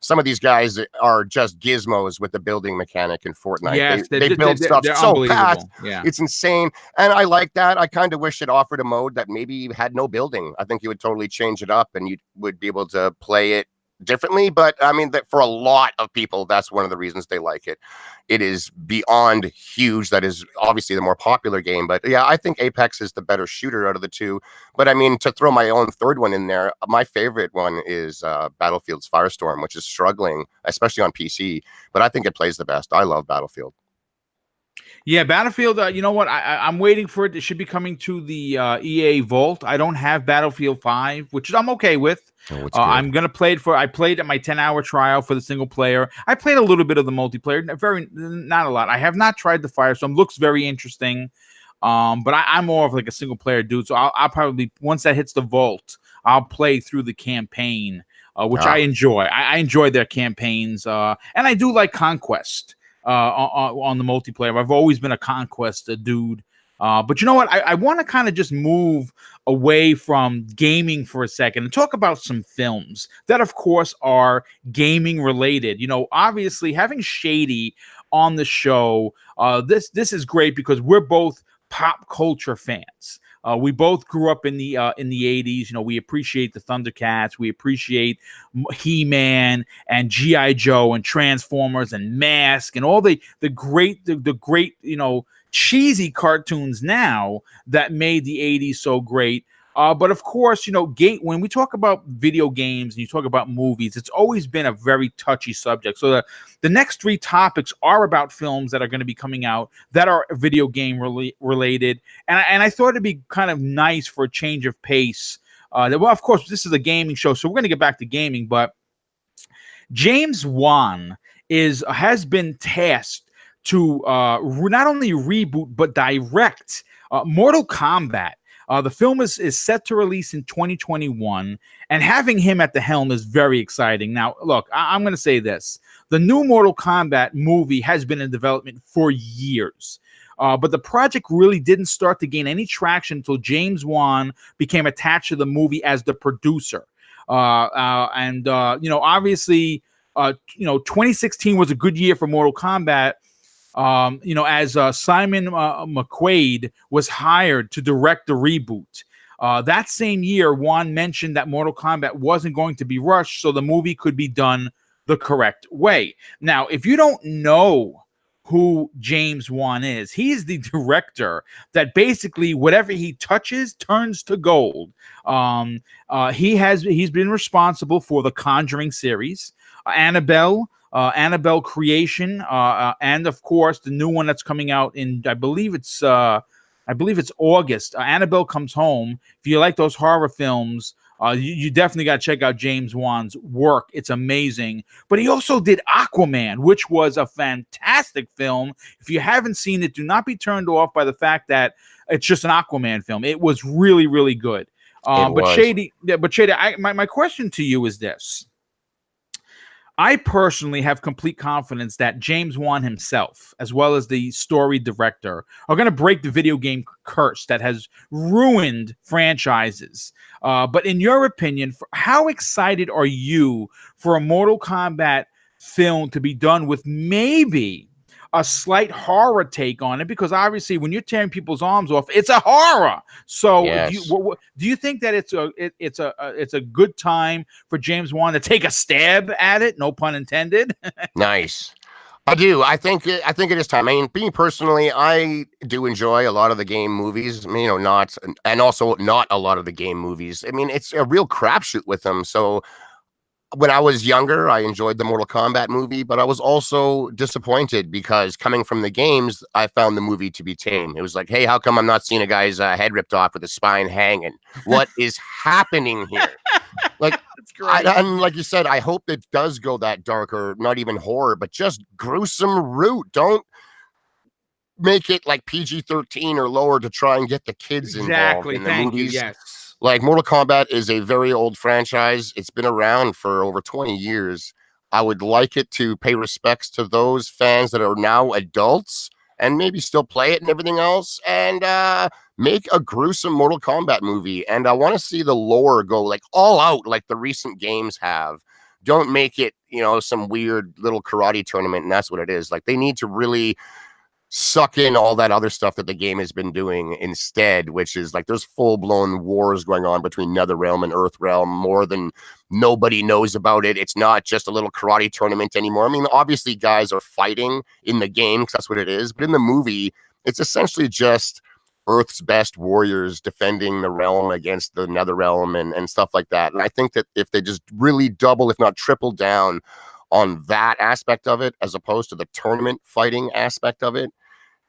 Some of these guys are just gizmos with the building mechanic in Fortnite. Yes, they build stuff so fast. Yeah. It's insane. And I like that. I kind of wish it offered a mode that maybe had no building. I think you would totally change it up and you would be able to play it differently. But I mean, that for a lot of people, that's one of the reasons they like it. It is beyond huge. That is obviously the more popular game. But yeah, I think Apex is the better shooter out of the two. But I mean, to throw my own third one in there, my favorite one is Battlefield's Firestorm, which is struggling, especially on PC. But I think it plays the best. I love Battlefield. Yeah, Battlefield, you know what? I'm waiting for it. It should be coming to the EA Vault. I don't have Battlefield 5, which I'm okay with. I'm going to play it I played at my 10-hour trial for the single player. I played a little bit of the multiplayer, not a lot. I have not tried the Firestorm. Looks very interesting. But I'm more of like a single player dude. So I'll probably, once that hits the Vault, I'll play through the campaign, which I enjoy. I enjoy their campaigns. And I do like Conquest. On the multiplayer. I've always been a Conquest dude. But you know what? I want to kind of just move away from gaming for a second and talk about some films that, of course, are gaming related. Obviously, having Shady on the show, this is great because we're both pop culture fans. We both grew up in the 80s. You know, we appreciate the Thundercats, we appreciate He-Man and GI Joe and Transformers and Mask and all the great you know, cheesy cartoons now that made the 80s so great. But of course, you know, when we talk about video games and you talk about movies, it's always been a very touchy subject. So the next three topics are about films that are going to be coming out that are video game related. And I thought it'd be kind of nice for a change of pace. Well, of course, this is a gaming show, so we're going to get back to gaming. But James Wan has been tasked to not only reboot but direct Mortal Kombat. The film is set to release in 2021, and having him at the helm is very exciting. Now, look, I'm going to say this. The new Mortal Kombat movie has been in development for years, but the project really didn't start to gain any traction until James Wan became attached to the movie as the producer. You know, obviously, you know, 2016 was a good year for Mortal Kombat. You know, as Simon McQuaid was hired to direct the reboot. That same year, Wan mentioned that Mortal Kombat wasn't going to be rushed, so the movie could be done the correct way. Now, if you don't know who James Wan is, he's the director that basically whatever he touches turns to gold. He's been responsible for the Conjuring series, Annabelle Creation, and of course the new one that's coming out in I believe it's August. Annabelle Comes Home. If you like those horror films, you definitely got to check out James Wan's work. It's amazing. But he also did Aquaman, which was a fantastic film. If you haven't seen it, do not be turned off by the fact that it's just an Aquaman film. It was really, really good. Shady, my question to you is this. I personally have complete confidence that James Wan himself, as well as the story director, are going to break the video game curse that has ruined franchises. But in your opinion, how excited are you for a Mortal Kombat film to be done with maybe a slight horror take on it? Because obviously when you're tearing people's arms off, it's a horror. So yes. Do you think that it's a good time for James Wan to take a stab at it? No pun intended. Nice. I do. I think it is time. I mean, being personally, I do enjoy a lot of the game movies. I mean, you know, also not a lot of the game movies. I mean, it's a real crapshoot with them. So when I was younger, I enjoyed the Mortal Kombat movie, but I was also disappointed because coming from the games, I found the movie to be tame. It was like, hey, how come I'm not seeing a guy's head ripped off with his spine hanging? What is happening here? Like, that's great. And like you said, I hope it does go that darker, not even horror, but just gruesome route. Don't make it like PG-13 or lower to try and get the kids involved in the movies. Yes. Like, Mortal Kombat is a very old franchise. It's been around for over 20 years. I would like it to pay respects to those fans that are now adults and maybe still play it and everything else, and make a gruesome Mortal Kombat movie. And I want to see the lore go like all out like the recent games have. Don't make it, you know, some weird little karate tournament and that's what it is. Like, they need to really suck in all that other stuff that the game has been doing instead, which is like there's full-blown wars going on between Netherrealm and Earthrealm, more than nobody knows about it. It's not just a little karate tournament anymore. I mean, obviously guys are fighting in the game because that's what it is, but in the movie it's essentially just Earth's best warriors defending the realm against the Netherrealm and stuff like that. And I think that if they just really double, if not triple down on that aspect of it, as opposed to the tournament fighting aspect of it,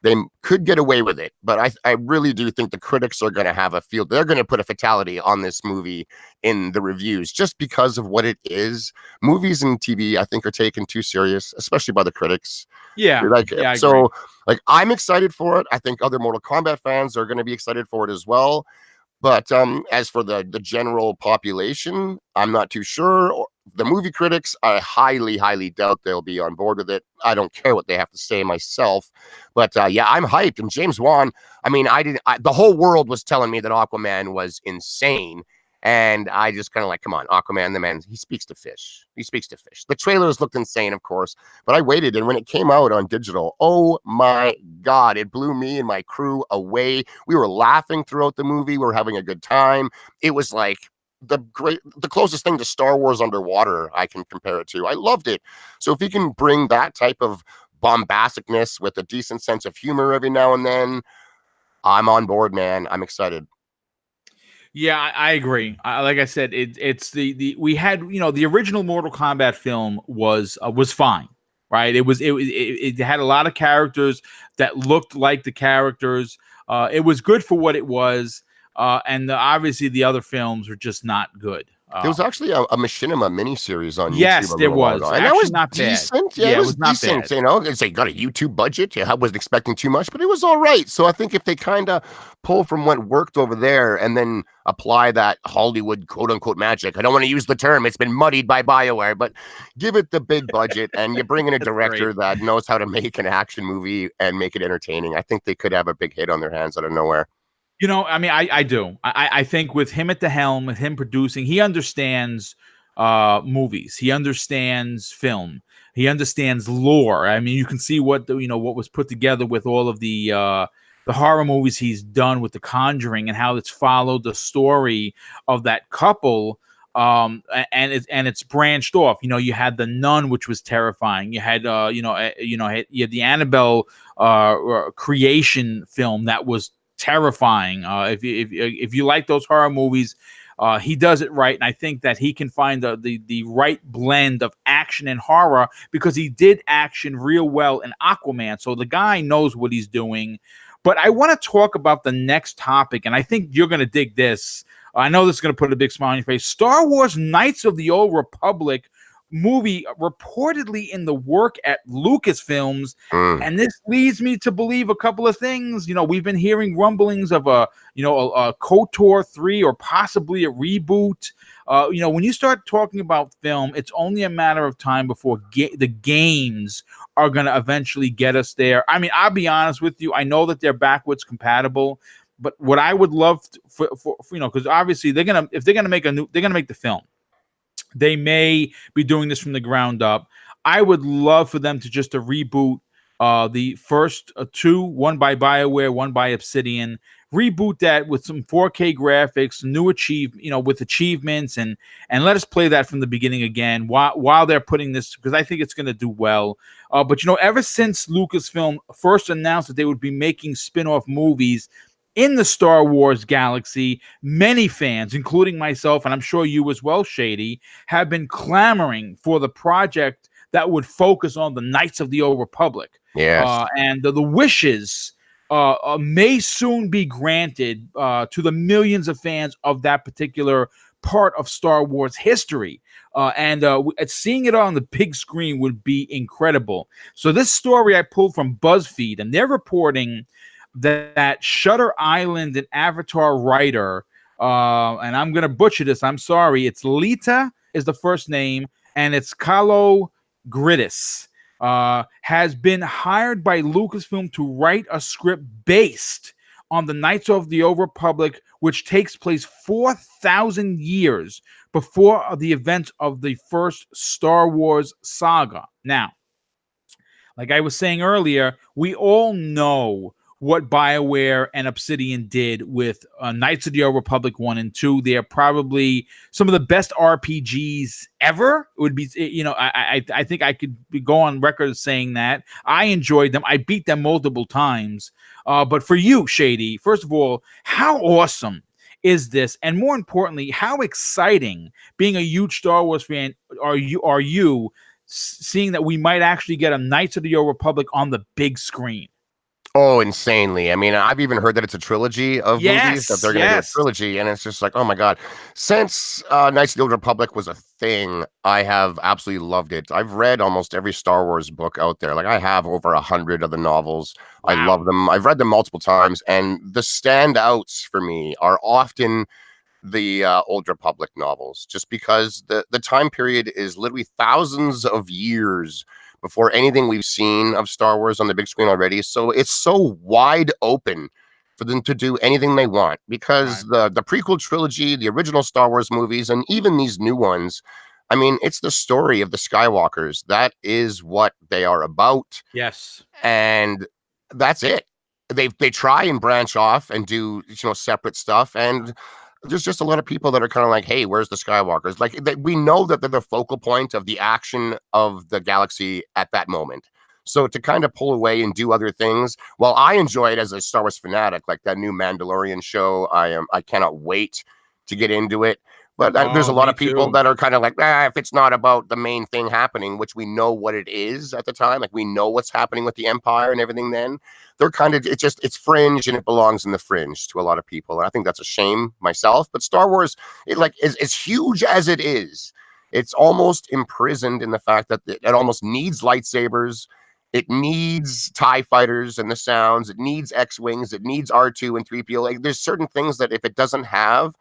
they could get away with it. But I really do think the critics are going to have a field. They're going to put a fatality on this movie in the reviews just because of what it is. Movies and TV, I think, are taken too serious, especially by the critics. Yeah. Like, yeah, so like, I'm excited for it. I think other Mortal Kombat fans are going to be excited for it as well. But as for the general population, I'm not too sure. The movie critics, I highly, highly doubt they'll be on board with it. I don't care what they have to say myself. But yeah, I'm hyped. And James Wan, I mean, the whole world was telling me that Aquaman was insane. And I just kind of like, come on, Aquaman, the man, he speaks to fish. He speaks to fish. The trailers looked insane, of course, but I waited. And when it came out on digital, oh my God, it blew me and my crew away. We were laughing throughout the movie. We were having a good time. It was like the closest thing to Star Wars underwater I can compare it to. I loved it. So if he can bring that type of bombasticness with a decent sense of humor every now and then, I'm on board, man. I'm excited. Yeah, I agree. Like I said, it's the we had, the original Mortal Kombat film was fine, right? It had a lot of characters that looked like the characters. It was good for what it was, and obviously the other films were just not good. There was actually a Machinima miniseries on YouTube Yes, a there little while was ago, and that actually was not bad. decent. Yeah, Yeah, it it was was not decent. bad. You know, it's like got a YouTube budget. Yeah, I wasn't expecting too much, but it was all right. So I think if they kind of pull from what worked over there and then apply that Hollywood quote unquote magic, I don't want to use the term; it's been muddied by BioWare, but give it the big budget and you bring in a director that knows how to make an action movie and make it entertaining. I think they could have a big hit on their hands out of nowhere. I mean, I do. I think with him at the helm, with him producing, he understands movies. He understands film. He understands lore. I mean, you can see what what was put together with all of the horror movies he's done with The Conjuring and how it's followed the story of that couple. And it's branched off. You had The Nun, which was terrifying. You had you had the Annabelle creation film that was terrifying. If you like those horror movies, he does it right, and I think that he can find the right blend of action and horror because he did action real well in Aquaman. So the guy knows what he's doing. But I want to talk about the next topic, and I think you're going to dig this. I know this is going to put a big smile on your face. Star Wars Knights of the Old Republic movie reportedly in the work at Lucasfilms. And this leads me to believe a couple of things. We've been hearing rumblings of a KOTOR 3 or possibly a reboot. When you start talking about film, it's only a matter of time before the games are going to eventually get us there. I mean, I'll be honest with you. I know that they're backwards compatible, but what I would love for because obviously they're gonna make the film. They may be doing this from the ground up. I would love for them to just to reboot the first two, one by BioWare, one by Obsidian. Reboot that with some 4K graphics, with achievements, and let us play that from the beginning again while they're putting this, because I think it's going to do well. But ever since Lucasfilm first announced that they would be making spin-off movies in the Star Wars galaxy, many fans, including myself, and I'm sure you as well, Shady, have been clamoring for the project that would focus on the Knights of the Old Republic. Yes. And the wishes may soon be granted to the millions of fans of that particular part of Star Wars history. And seeing it on the big screen would be incredible. So this story I pulled from BuzzFeed, and they're reporting that Shutter Island and Avatar writer, and I'm going to butcher this, I'm sorry, it's Lita is the first name, and it's Kalo Gridis, has been hired by Lucasfilm to write a script based on the Knights of the Old Republic, which takes place 4,000 years before the events of the first Star Wars saga. Now, like I was saying earlier, we all know what BioWare and Obsidian did with Knights of the Old Republic 1 and 2. They are probably some of the best RPGs ever. It would be, I think I could go on record saying that. I enjoyed them. I beat them multiple times. But for you, Shady, first of all, how awesome is this? And more importantly, how exciting, being a huge Star Wars fan, are you seeing that we might actually get a Knights of the Old Republic on the big screen? Oh, insanely. I mean, I've even heard that it's a trilogy of movies, that they're going to do a trilogy, and it's just like, oh my God. Since Knights of the Old Republic was a thing, I have absolutely loved it. I've read almost every Star Wars book out there. Like, I have over 100 of the novels. Wow. I love them. I've read them multiple times, and the standouts for me are often the Old Republic novels, just because the time period is literally thousands of years before anything we've seen of Star Wars on the big screen already. So it's so wide open for them to do anything they want, because the prequel trilogy, the original Star Wars movies, and even these new ones, I mean, it's the story of the Skywalkers. That is what they are about. Yes. And that's it. They try and branch off and do, you know, separate stuff, and there's just a lot of people that are kind of like, hey, where's the Skywalkers? Like, we know that they're the focal point of the action of the galaxy at that moment. So to kind of pull away and do other things, while I enjoy it as a Star Wars fanatic, like that new Mandalorian show, I cannot wait to get into it. But there's a lot of people that are kind of like, if it's not about the main thing happening, which we know what it is at the time, like we know what's happening with the Empire and everything, then they're kind of, it's fringe, and it belongs in the fringe to a lot of people. And I think that's a shame myself. But Star Wars, it like is as huge as it is, it's almost imprisoned in the fact that it almost needs lightsabers. It needs TIE fighters and the sounds. It needs X-Wings. It needs R2 and 3PO. Like, there's certain things that if it doesn't have,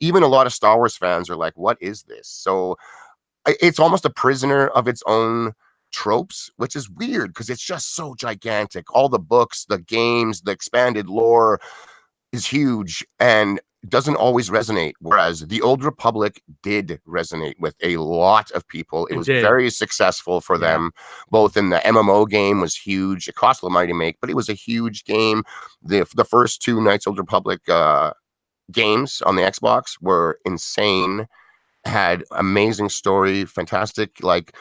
even a lot of Star Wars fans are like, what is this? So it's almost a prisoner of its own tropes, which is weird because it's just so gigantic. All the books, the games, the expanded lore is huge and doesn't always resonate. Whereas the Old Republic did resonate with a lot of people. It was very successful for them. Both in the MMO game was huge. It cost a lot of money to make, but it was a huge game. The first two Knights of the Republic games on the Xbox were insane, had amazing story, fantastic like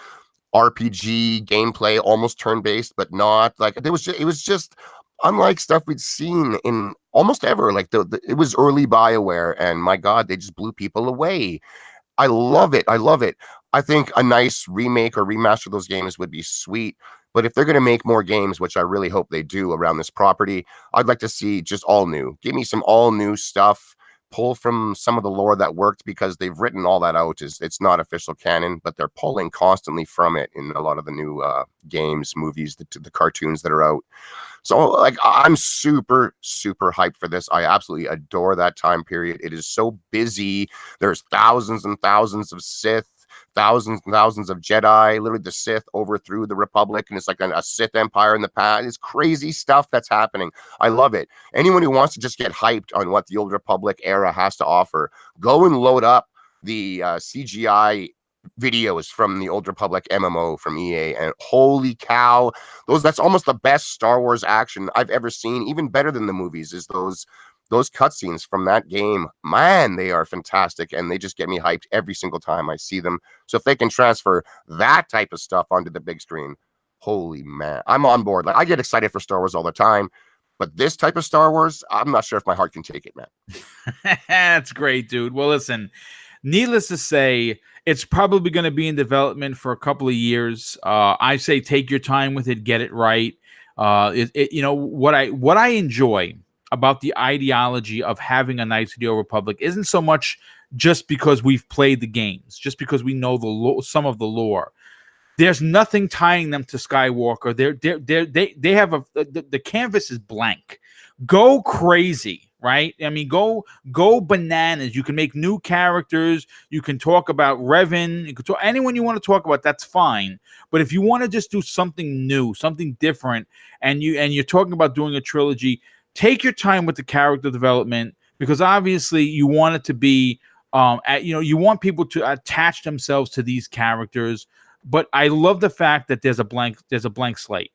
RPG gameplay, almost turn-based but not. Like it was just unlike stuff we'd seen in almost ever. Like it was early BioWare, and my god, they just blew people away. I love it. I think a nice remake or remaster of those games would be sweet. But if they're going to make more games, which I really hope they do around this property, I'd like to see just all new. Give me some all new stuff. Pull from some of the lore that worked, because they've written all that out. It's not official canon, but they're pulling constantly from it in a lot of the new games, movies, the cartoons that are out. So like, I'm super, super hyped for this. I absolutely adore that time period. It is so busy. There's thousands and thousands of Sith, thousands and thousands of Jedi. Literally, the Sith overthrew the Republic, and it's like a Sith empire in the past. It's crazy stuff that's happening. I love it. Anyone who wants to just get hyped on what the Old Republic era has to offer, go and load up the CGI videos from the Old Republic MMO from EA, and holy cow, that's almost the best Star Wars action I've ever seen. Even better than the movies is those cutscenes from that game. Man, they are fantastic, and they just get me hyped every single time I see them. So if they can transfer that type of stuff onto the big screen, holy man, I'm on board. Like, I get excited for Star Wars all the time, but this type of Star Wars, I'm not sure if my heart can take it, man. That's great, dude. Well, listen, needless to say, it's probably going to be in development for a couple of years. I say take your time with it, get it right. You know what I enjoy about the ideology of having a Knights of the Old Republic isn't so much just because we've played the games, just because we know some of the lore. There's nothing tying them to Skywalker. They have the canvas is blank. Go crazy, right? I mean, go bananas. You can make new characters. You can talk about Revan. You can talk anyone you want to talk about. That's fine. But if you want to just do something new, something different, and you're talking about doing a trilogy, take your time with the character development, because obviously you want it to be, you want people to attach themselves to these characters. But I love the fact that there's a blank slate.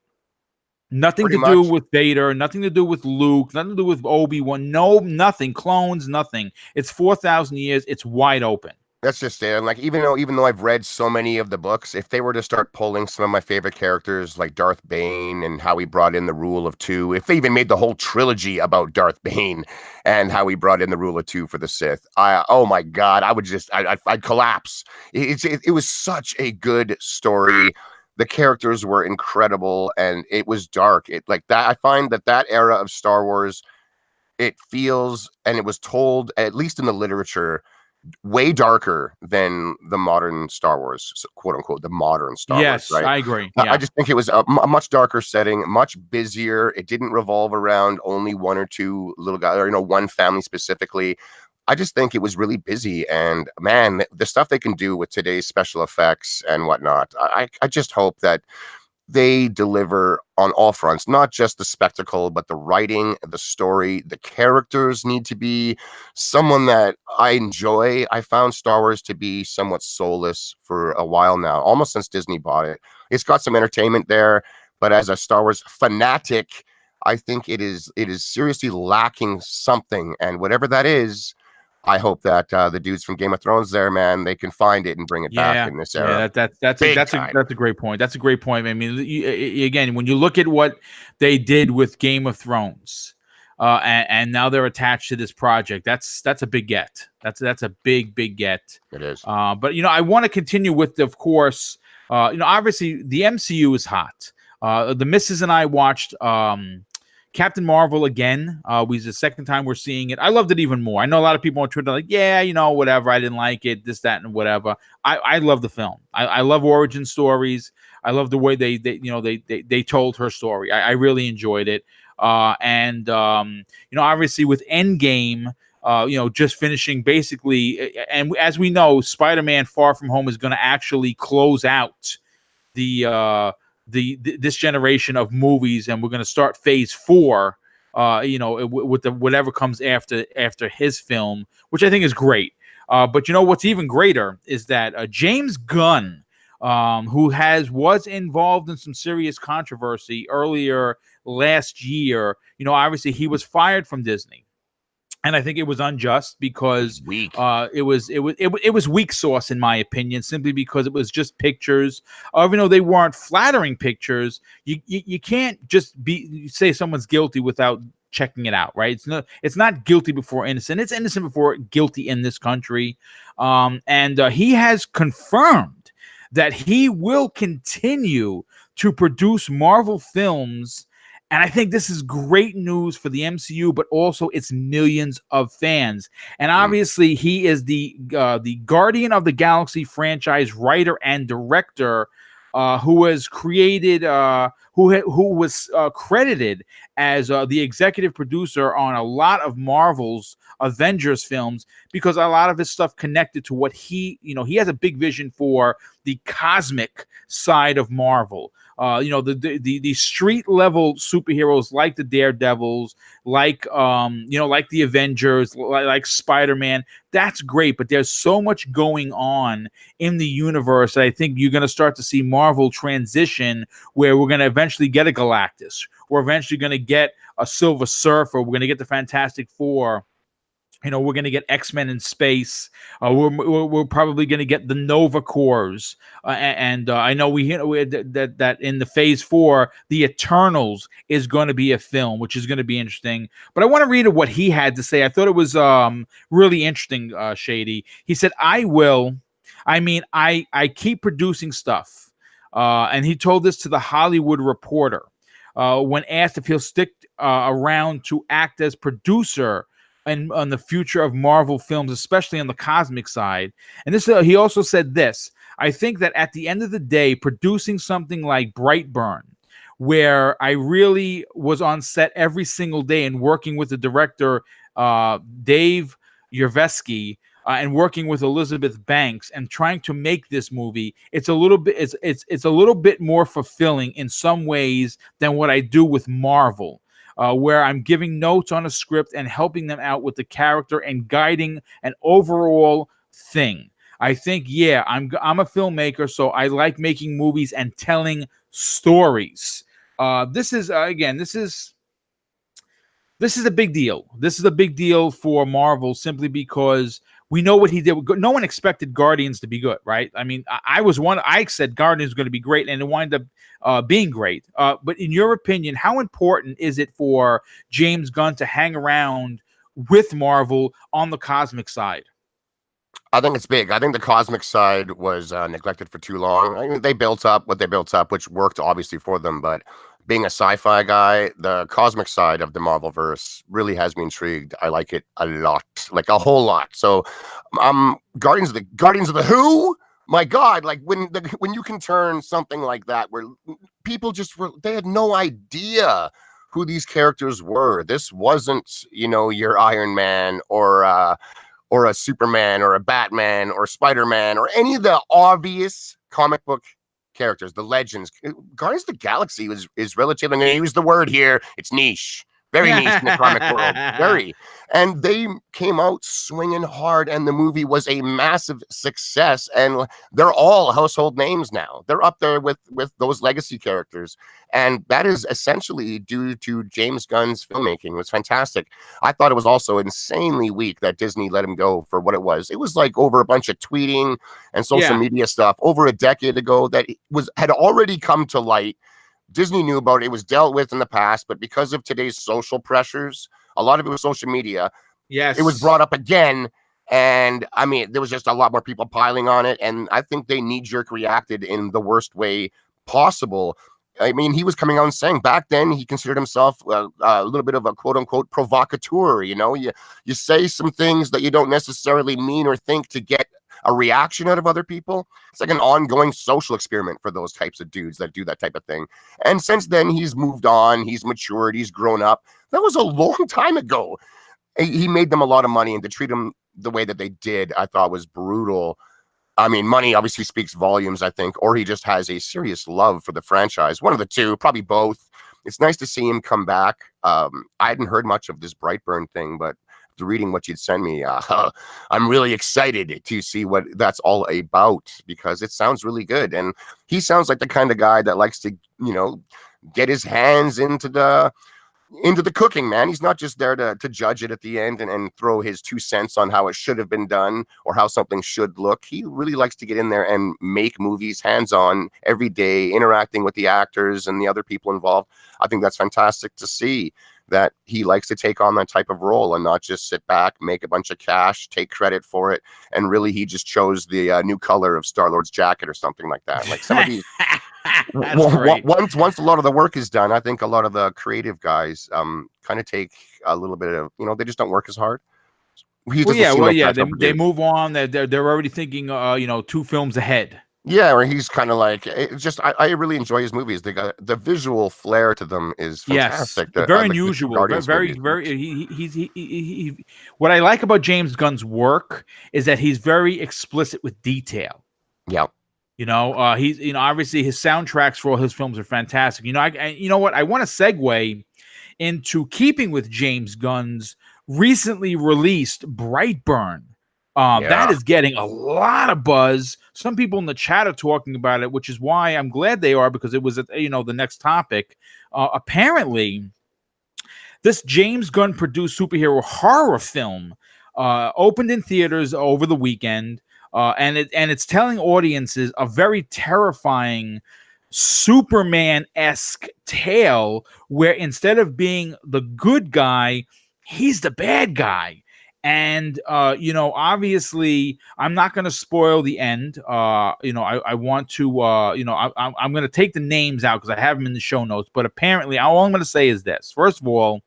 Nothing to do with Vader, nothing to do with Luke, nothing to do with Obi-Wan. No, nothing. Clones, nothing. It's 4,000 years. It's wide open. That's just it. And like, even though I've read so many of the books, if they were to start pulling some of my favorite characters like Darth Bane and how he brought in the rule of two, if they even made the whole trilogy about Darth Bane and how he brought in the rule of two for the Sith, oh my God, I'd collapse. It was such a good story. The characters were incredible, and it was dark. It like that. I find that era of Star Wars, it feels, and it was told, at least in the literature, way darker than the modern Star Wars, so, quote unquote, the modern Star Wars. Right? I agree. Yeah. I just think it was a much darker setting, much busier. It didn't revolve around only one or two little guys, or one family specifically. I just think it was really busy, and man, the stuff they can do with today's special effects and whatnot. I just hope that they deliver on all fronts, not just the spectacle, but the writing, the story, the characters need to be someone that I enjoy. I found Star Wars to be somewhat soulless for a while now, almost since Disney bought it. It's got some entertainment there, but as a Star Wars fanatic, I think it is seriously lacking something, and whatever that is, I hope that the dudes from Game of Thrones there, man, they can find it and bring it back Yeah, in this yeah, era. that's Big time. a great point. That's a great point. I mean, again, when you look at what they did with Game of Thrones, and now they're attached to this project, that's a big get. That's a big get. It is. But I want to continue with, of course, obviously the MCU is hot. The missus and I watched Captain Marvel again. The second time we're seeing it. I loved it even more. I know a lot of people on Twitter are like, yeah, whatever. I didn't like it, this, that, and whatever. I love the film. I love origin stories. I love the way they told her story. I really enjoyed it. And obviously with Endgame, just finishing basically, and as we know, Spider-Man Far From Home is going to actually close out this generation of movies, and we're going to start phase 4 with whatever comes after his film, which I think is great. But what's even greater is that James Gunn, who was involved in some serious controversy earlier last year, obviously he was fired from Disney. And I think it was unjust because it was weak sauce, in my opinion, simply because it was just pictures. Even though they weren't flattering pictures, you can't just say someone's guilty without checking it out, right? It's not guilty before innocent. It's innocent before guilty in this country. And he has confirmed that he will continue to produce Marvel films. And I think this is great news for the MCU, but also its millions of fans. And obviously, he is the Guardian of the Galaxy franchise writer and director, who has created, who was credited as the executive producer on a lot of Marvel's Avengers films, because a lot of his stuff connected to what he has a big vision for the cosmic side of Marvel. The street level superheroes like the Daredevils, like the Avengers, like Spider-Man. That's great, but there's so much going on in the universe that I think you're going to start to see Marvel transition, where we're going to eventually get a Galactus. We're eventually going to get a Silver Surfer. We're going to get the Fantastic Four. We're going to get X-Men in space. We're probably going to get the Nova Corps. And I know that in the phase 4, the Eternals is going to be a film, which is going to be interesting. But I want to read what he had to say. I thought it was really interesting, Shady. He said, I keep producing stuff. And he told this to the Hollywood Reporter when asked if he'll stick around to act as producer and on the future of Marvel films, especially on the cosmic side. And this, he also said this: I think that at the end of the day, producing something like Brightburn, where I really was on set every single day and working with the director, Dave Yervesky, and working with Elizabeth Banks and trying to make this movie, it's a little bit more fulfilling in some ways than what I do with Marvel. Where I'm giving notes on a script and helping them out with the character and guiding an overall thing. I think, I'm a filmmaker, so I like making movies and telling stories. This is a big deal. This is a big deal for Marvel, simply because we know what he did. No one expected Guardians to be good, right? I mean, I said Guardians was going to be great, and it wound up being great. But in your opinion, how important is it for James Gunn to hang around with Marvel on the cosmic side? I think it's big. I think the cosmic side was neglected for too long. I mean, they built up what they built up, which worked obviously for them. But being a sci-fi guy, the cosmic side of the Marvelverse really has me intrigued. I like it a lot, like a whole lot. So, Guardians of the Who. My God, like when you can turn something like that, where people they had no idea who these characters were. This wasn't, your Iron Man or a Superman or a Batman or Spider-Man or any of the obvious comic book characters, the legends. Guardians of the Galaxy is relative. I'm going to use the word here. It's niche. Very niche in the comic world. Very. And they came out swinging hard, and the movie was a massive success. And they're all household names now. They're up there with those legacy characters. And that is essentially due to James Gunn's filmmaking. It was fantastic. I thought it was also insanely weak that Disney let him go for what it was. It was like over a bunch of tweeting and social media stuff over a decade ago that had already come to light. Disney knew about it. It was dealt with in the past, but because of today's social pressures, a lot of it was social media. Yes. It was brought up again. And I mean, there was just a lot more people piling on it. And I think they knee-jerk reacted in the worst way possible. I mean, he was coming out and saying back then he considered himself a little bit of a quote unquote provocateur. You know, you say some things that you don't necessarily mean or think to get a reaction out of other people. It's like an ongoing social experiment for those types of dudes that do that type of thing. And since then, he's moved on, he's matured, he's grown up. That was a long time ago. He made them a lot of money, and to treat them the way that they did, I thought was brutal. I mean, money obviously speaks volumes, I think, or he just has a serious love for the franchise. One of the two, probably both. It's nice to see him come back. I hadn't heard much of this Brightburn thing, but after reading what you'd send me, I'm really excited to see what that's all about, because it sounds really good. And he sounds like the kind of guy that likes to, you know, get his hands into the cooking, man. He's not just there to judge it at the end and throw his 2 cents on how it should have been done or how something should look. He really likes to get in there and make movies hands-on every day, interacting with the actors and the other people involved. I think that's fantastic to see, that he likes to take on that type of role and not just sit back, make a bunch of cash, take credit for it. And really, he just chose the new color of Star-Lord's jacket or something like that. Like some of these, once a lot of the work is done, I think a lot of the creative guys kind of take a little bit of, you know, they just don't work as hard. They move on. They're already thinking, 2 films ahead. Yeah, or he's kind of like, it's just, I really enjoy his movies. They got the visual flair to them is fantastic. Yes, very unusual. He what I like about James Gunn's work is that he's very explicit with detail. Yeah. You know, he's, you know, obviously his soundtracks for all his films are fantastic. You know, you know what? I want to segue into keeping with James Gunn's recently released Brightburn. That is getting a lot of buzz. Some people in the chat are talking about it, which is why I'm glad they are, because it was, the next topic. Apparently, this James Gunn produced superhero horror film opened in theaters over the weekend, and it's telling audiences a very terrifying Superman-esque tale where instead of being the good guy, he's the bad guy. And, obviously, I'm not going to spoil the end. I want to, I'm going to take the names out because I have them in the show notes. But apparently, all I'm going to say is this. First of all,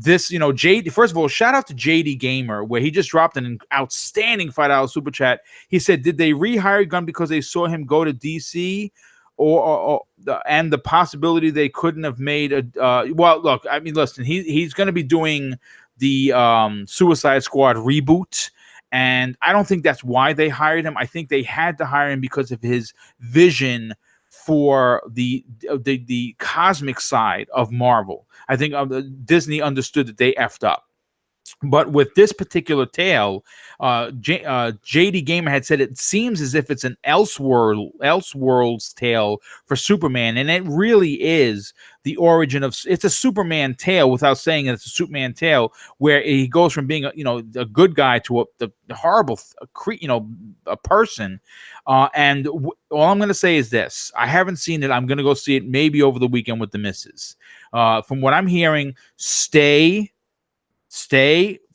shout out to JD Gamer, where he just dropped an outstanding $5 super chat. He said, did they rehire Gunn because they saw him go to DC? And the possibility they couldn't have made well, look, I mean, listen, he's going to be doing the Suicide Squad reboot, and I don't think that's why they hired him. I think they had to hire him because of his vision for the cosmic side of Marvel. I think Disney understood that they effed up. But with this particular tale, JD Gamer had said it seems as if it's an Elseworlds tale for Superman, and it really is the origin of. It's a Superman tale without saying it's a Superman tale, where he goes from being a good guy to the horrible a person. And all I'm going to say is this: I haven't seen it. I'm going to go see it maybe over the weekend with the missus. From what I'm hearing, stay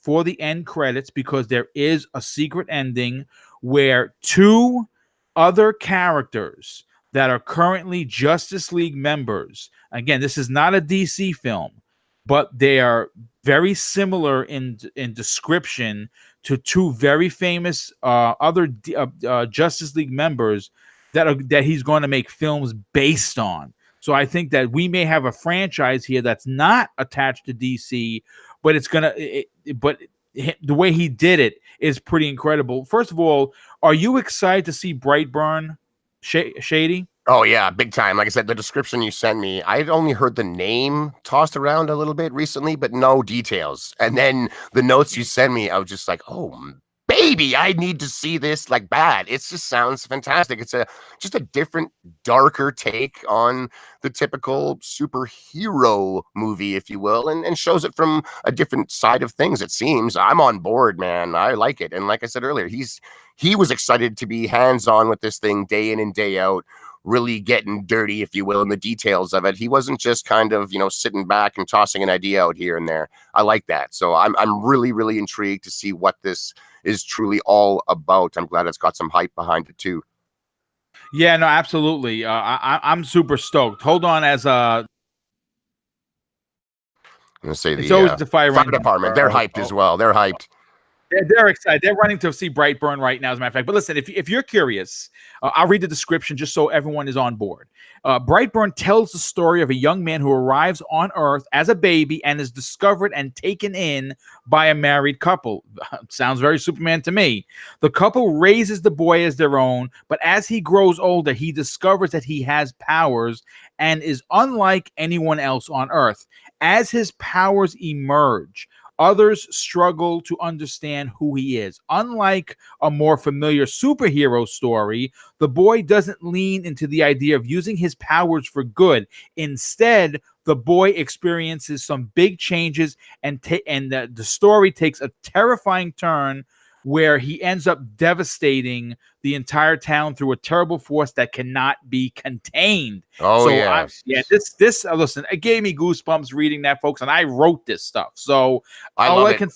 for the end credits, because there is a secret ending where 2 other characters that are currently Justice League members. Again, this is not a DC film, but they are very similar in description to 2 very famous other Justice League members that he's going to make films based on. So I think that we may have a franchise here that's not attached to DC, but but the way he did it is pretty incredible. First of all, are you excited to see Brightburn, Shady? Oh yeah, big time. Like I said, the description you sent me, I'd only heard the name tossed around a little bit recently, but no details. And then the notes you sent me, I was just like, oh baby, I need to see this like bad. It just sounds fantastic. It's just a different, darker take on the typical superhero movie, if you will, and shows it from a different side of things. It seems I'm on board, man. I like it. And like I said earlier, he was excited to be hands-on with this thing day in and day out, really getting dirty, if you will, in the details of it. He wasn't just kind of, sitting back and tossing an idea out here and there. I like that. So I'm really, really intrigued to see what this is truly all about. I'm glad it's got some hype behind it too. Yeah, no, absolutely. I'm super stoked. Hold on, as I'm gonna say it's the always the fire department. They're hyped as well. They're hyped. They're excited. They're running to see Brightburn right now, as a matter of fact. But listen, if you're curious, I'll read the description just so everyone is on board. Brightburn tells the story of a young man who arrives on Earth as a baby and is discovered and taken in by a married couple. Sounds very Superman to me. The couple raises the boy as their own, but as he grows older, he discovers that he has powers and is unlike anyone else on Earth. As his powers emerge, others struggle to understand who he is. Unlike a more familiar superhero story, the boy doesn't lean into the idea of using his powers for good. Instead, the boy experiences some big changes, and the story takes a terrifying turn where he ends up devastating the entire town through a terrible force that cannot be contained. Oh, so yeah. This listen, it gave me goosebumps reading that, folks, and I wrote this stuff. So I love it.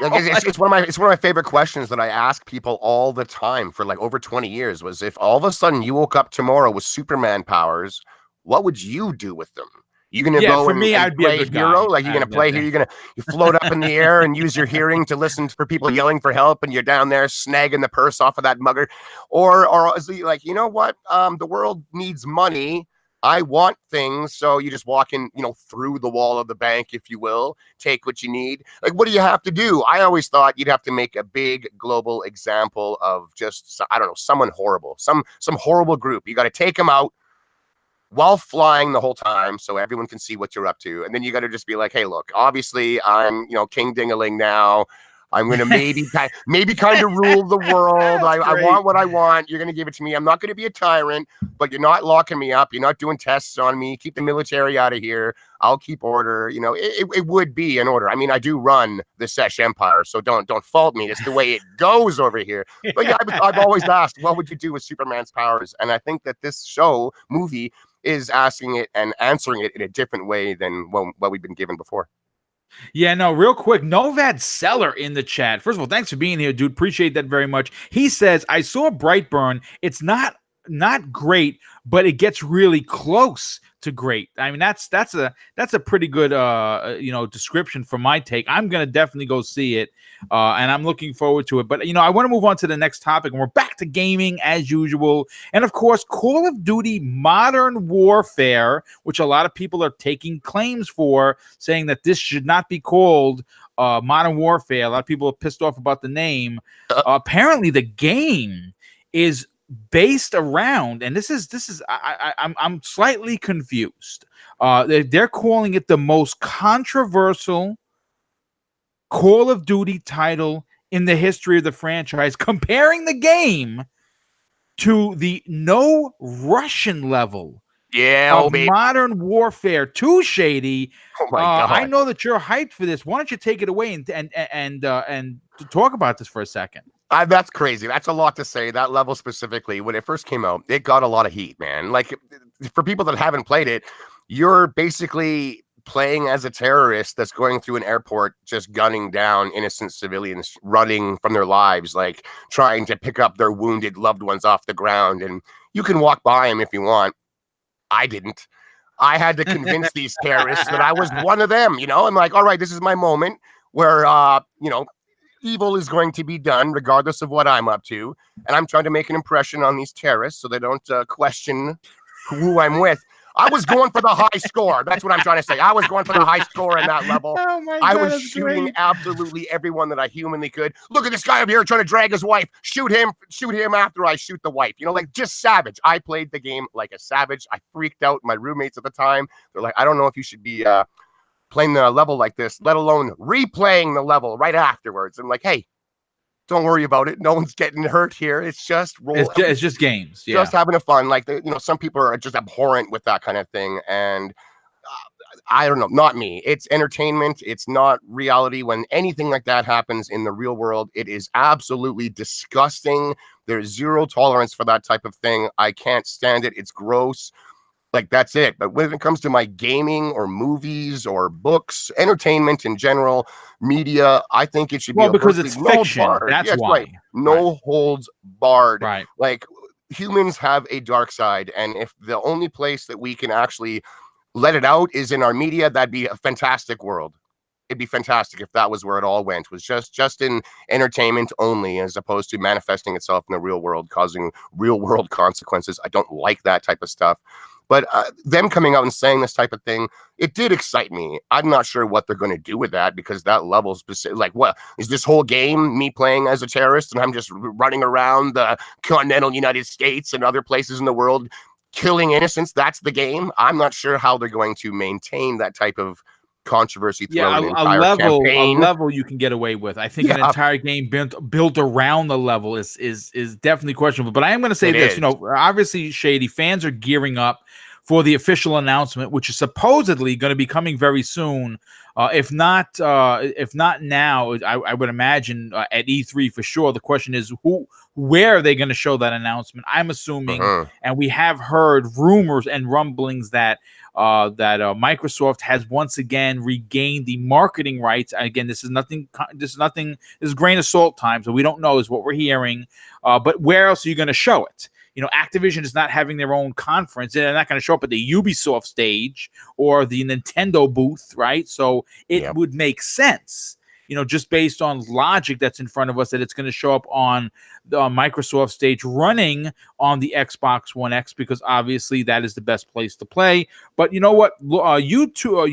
It's one of my favorite questions that I ask people all the time for like over 20 years was, if all of a sudden you woke up tomorrow with Superman powers, what would you do with them? You gonna go for and, me, and I'd be a play good hero? guy. Like you're gonna play here? You float up in the air and use your hearing to listen for people yelling for help, and you're down there snagging the purse off of that mugger, or is he like, you know what? The world needs money. I want things, so you just walk in, through the wall of the bank, if you will, take what you need. Like, what do you have to do? I always thought you'd have to make a big global example of just, I don't know, someone horrible, some horrible group. You got to take them out while flying the whole time so everyone can see what you're up to. And then you got to just be like, hey, look, obviously I'm, King Dingaling now. I'm going to maybe kind of rule the world. I want what I want. You're going to give it to me. I'm not going to be a tyrant, but you're not locking me up. You're not doing tests on me. Keep the military out of here. I'll keep order. It would be an order. I mean, I do run the Sesh Empire, so don't fault me. It's the way it goes over here. But yeah, I've always asked, what would you do with Superman's powers? And I think that this movie is asking it and answering it in a different way than what we've been given before. Yeah, no, real quick, Novad Seller in the chat. First of all, thanks for being here, dude. Appreciate that very much. He says, I saw Brightburn. It's not great, but it gets really close to great. I mean, that's a pretty good description for my take. I'm gonna definitely go see it, and I'm looking forward to it. But I want to move on to the next topic, and we're back to gaming as usual. And of course, Call of Duty Modern Warfare, which a lot of people are taking claims for, saying that this should not be called Modern Warfare. A lot of people are pissed off about the name. Apparently, the game is based around, and this is I'm slightly confused. They're calling it the most controversial Call of Duty title in the history of the franchise, comparing the game to the No Russian level of Modern Warfare 2. Shady, oh my God. I know that you're hyped for this. Why don't you take it away and talk about this for a second? That's crazy. That's a lot to say. That level specifically, when it first came out, it got a lot of heat, man. Like, for people that haven't played it, you're basically playing as a terrorist that's going through an airport, just gunning down innocent civilians, running from their lives, like trying to pick up their wounded loved ones off the ground. And you can walk by them if you want. I didn't. I had to convince these terrorists that I was one of them. I'm like, all right, this is my moment where, evil is going to be done regardless of what I'm up to. And I'm trying to make an impression on these terrorists so they don't question who I'm with. I was going for the high score. That's what I'm trying to say. I was going for the high score in that level. Oh my God, I was shooting absolutely everyone that I humanly could. Look at this guy over here trying to drag his wife. Shoot him after I shoot the wife. You know, like just savage. I played the game like a savage. I freaked out. My roommates at the time, they're like, I don't know if you should be playing the level like this, let alone replaying the level right afterwards. I'm like, hey, don't worry about it. No one's getting hurt here. It's just it's just games. Yeah. Just having a fun. Like, some people are just abhorrent with that kind of thing. And I don't know, not me. It's entertainment. It's not reality. When anything like that happens in the real world, it is absolutely disgusting. There's zero tolerance for that type of thing. I can't stand it. It's gross. Like, that's it. But when it comes to my gaming or movies or books, entertainment in general, media, I think it should be because it's fiction. That's why. Right. No holds barred. Right. Like, humans have a dark side, and if the only place that we can actually let it out is in our media, that'd be a fantastic world. It'd be fantastic if that was where it all went, was just in entertainment only, as opposed to manifesting itself in the real world, causing real world consequences. I don't like that type of stuff. But them coming out and saying this type of thing, it did excite me. I'm not sure what they're going to do with that, because that level specific, like, what is this whole game me playing as a terrorist and I'm just running around the continental United States and other places in the world killing innocents? That's the game. I'm not sure how they're going to maintain that type of controversy. Yeah, a level you can get away with. I think an entire game built around the level is definitely questionable. But I am going to say this, obviously, Shady, fans are gearing up for the official announcement, which is supposedly going to be coming very soon. If not now, I would imagine at E3 for sure. The question is, where are they going to show that announcement? I'm assuming, and we have heard rumors and rumblings that Microsoft has once again regained the marketing rights. Again, this is grain of salt time, so we don't know is what we're hearing. But where else are you going to show it? Activision is not having their own conference. They're not going to show up at the Ubisoft stage or the Nintendo booth, right? So it would make sense, just based on logic that's in front of us, that it's going to show up on the Microsoft stage running on the Xbox One X, because obviously that is the best place to play. But you know what? YouTuber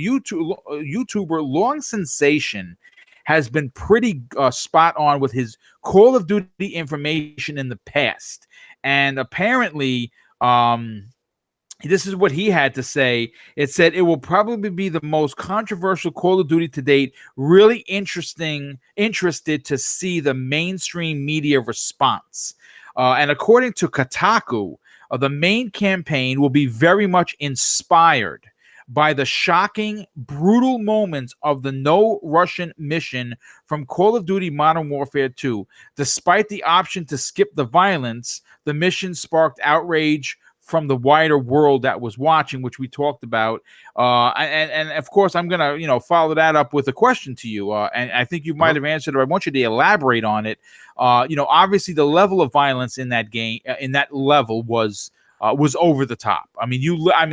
Long Sensation has been pretty spot on with his Call of Duty information in the past. And apparently, this is what he had to say. It said it will probably be the most controversial Call of Duty to date. Really interested to see the mainstream media response. And according to Kotaku, the main campaign will be very much inspired by the shocking, brutal moments of the No Russian mission from Call of Duty Modern Warfare 2. Despite the option to skip the violence, the mission sparked outrage from the wider world that was watching, which we talked about. And of course, I'm going to, follow that up with a question to you. And I think you might have answered, or I want you to elaborate on it. Obviously the level of violence in that game, in that level was over the top. I mean,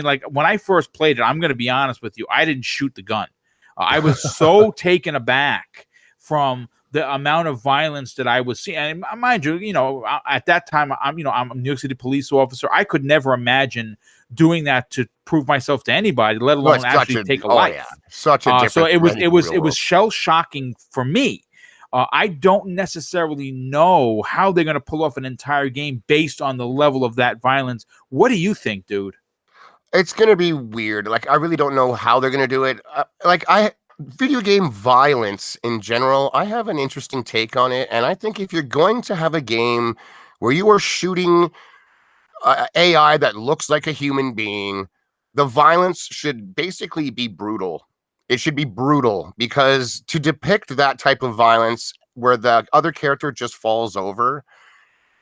like when I first played it, I'm going to be honest with you, I didn't shoot the gun. I was so taken aback from the amount of violence that I was seeing. And mind you, at that time, I'm a New York City police officer. I could never imagine doing that to prove myself to anybody, let alone actually take a life. Such a difference. So it was shell shocking for me. I don't necessarily know how they're going to pull off an entire game based on the level of that violence. What do you think, dude? It's going to be weird. Like, I really don't know how they're going to do it. Video game violence in general, I have an interesting take on it. And I think if you're going to have a game where you are shooting AI that looks like a human being, the violence should basically be brutal. It should be brutal, because to depict that type of violence where the other character just falls over,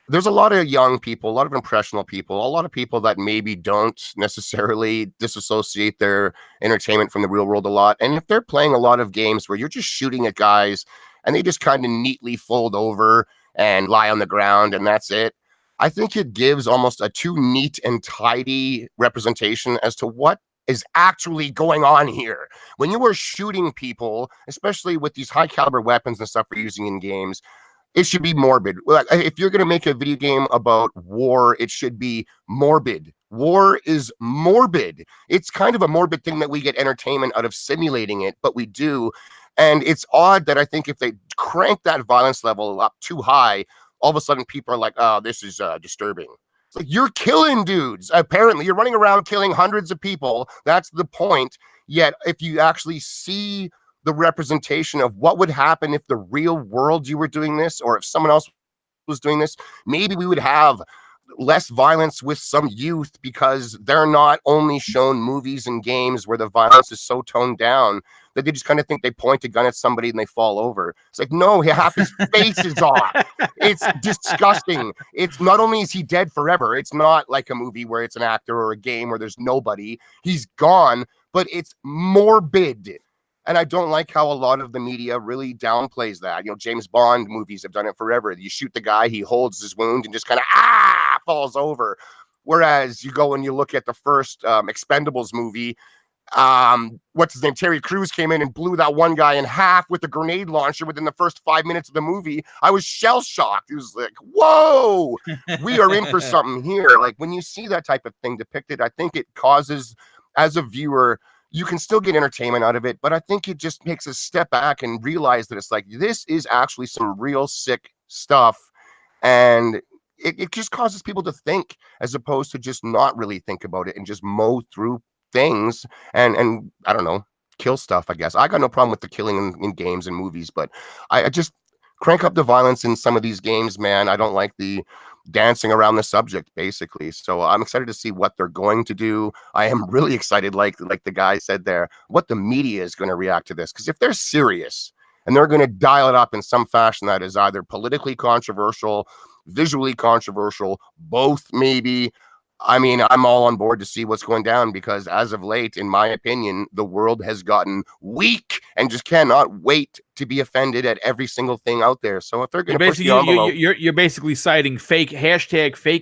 there's a lot of young people, a lot of impressionable people, a lot of people that maybe don't necessarily disassociate their entertainment from the real world a lot. And if they're playing a lot of games where you're just shooting at guys and they just kind of neatly fold over and lie on the ground and that's it, I think it gives almost a too neat and tidy representation as to what is actually going on here. When you are shooting people, especially with these high caliber weapons and stuff we're using in games, it should be morbid. Like, if you're going to make a video game about war, it should be morbid. War is morbid. It's kind of a morbid thing that we get entertainment out of simulating it, but we do. And it's odd that I think if they crank that violence level up too high, all of a sudden people are like, oh, this is disturbing. It's like, you're killing dudes. Apparently, you're running around killing hundreds of people. That's the point. Yet, if you actually see the representation of what would happen if the real world you were doing this, or if someone else was doing this, maybe we would have less violence with some youth, because they're not only shown movies and games where the violence is so toned down that they just kind of think they point a gun at somebody and they fall over. It's like, no, half his face is off. It's disgusting. It's not only is he dead forever, it's not like a movie where it's an actor or a game where there's nobody. He's gone, but it's morbid. And I don't like how a lot of the media really downplays that. You know, James Bond movies have done it forever. You shoot the guy, he holds his wound and just kind of, falls over. Whereas you go and you look at the first Expendables movie, what's his name? Terry Crews came in and blew that one guy in half with a grenade launcher within the first 5 minutes of the movie. I was shell shocked. It was like, whoa, we are in for something here. Like, when you see that type of thing depicted, I think it causes, as a viewer, you can still get entertainment out of it, but I think it just makes us step back and realize that it's like, this is actually some real sick stuff. And it just causes people to think, as opposed to just not really think about it and just mow through things and I don't know, kill stuff, I guess. I got no problem with the killing in games and movies, but I just crank up the violence in some of these games, man. I don't like the dancing around the subject, basically. So I'm excited to see what they're going to do. I am really excited, like the guy said there, what the media is going to react to this. Because if they're serious and they're going to dial it up in some fashion that is either politically controversial, visually controversial, both maybe, I mean, I'm all on board to see what's going down, because as of late, in my opinion, the world has gotten weak and just cannot wait to be offended at every single thing out there. So if they're going to push the envelope, you're basically citing fake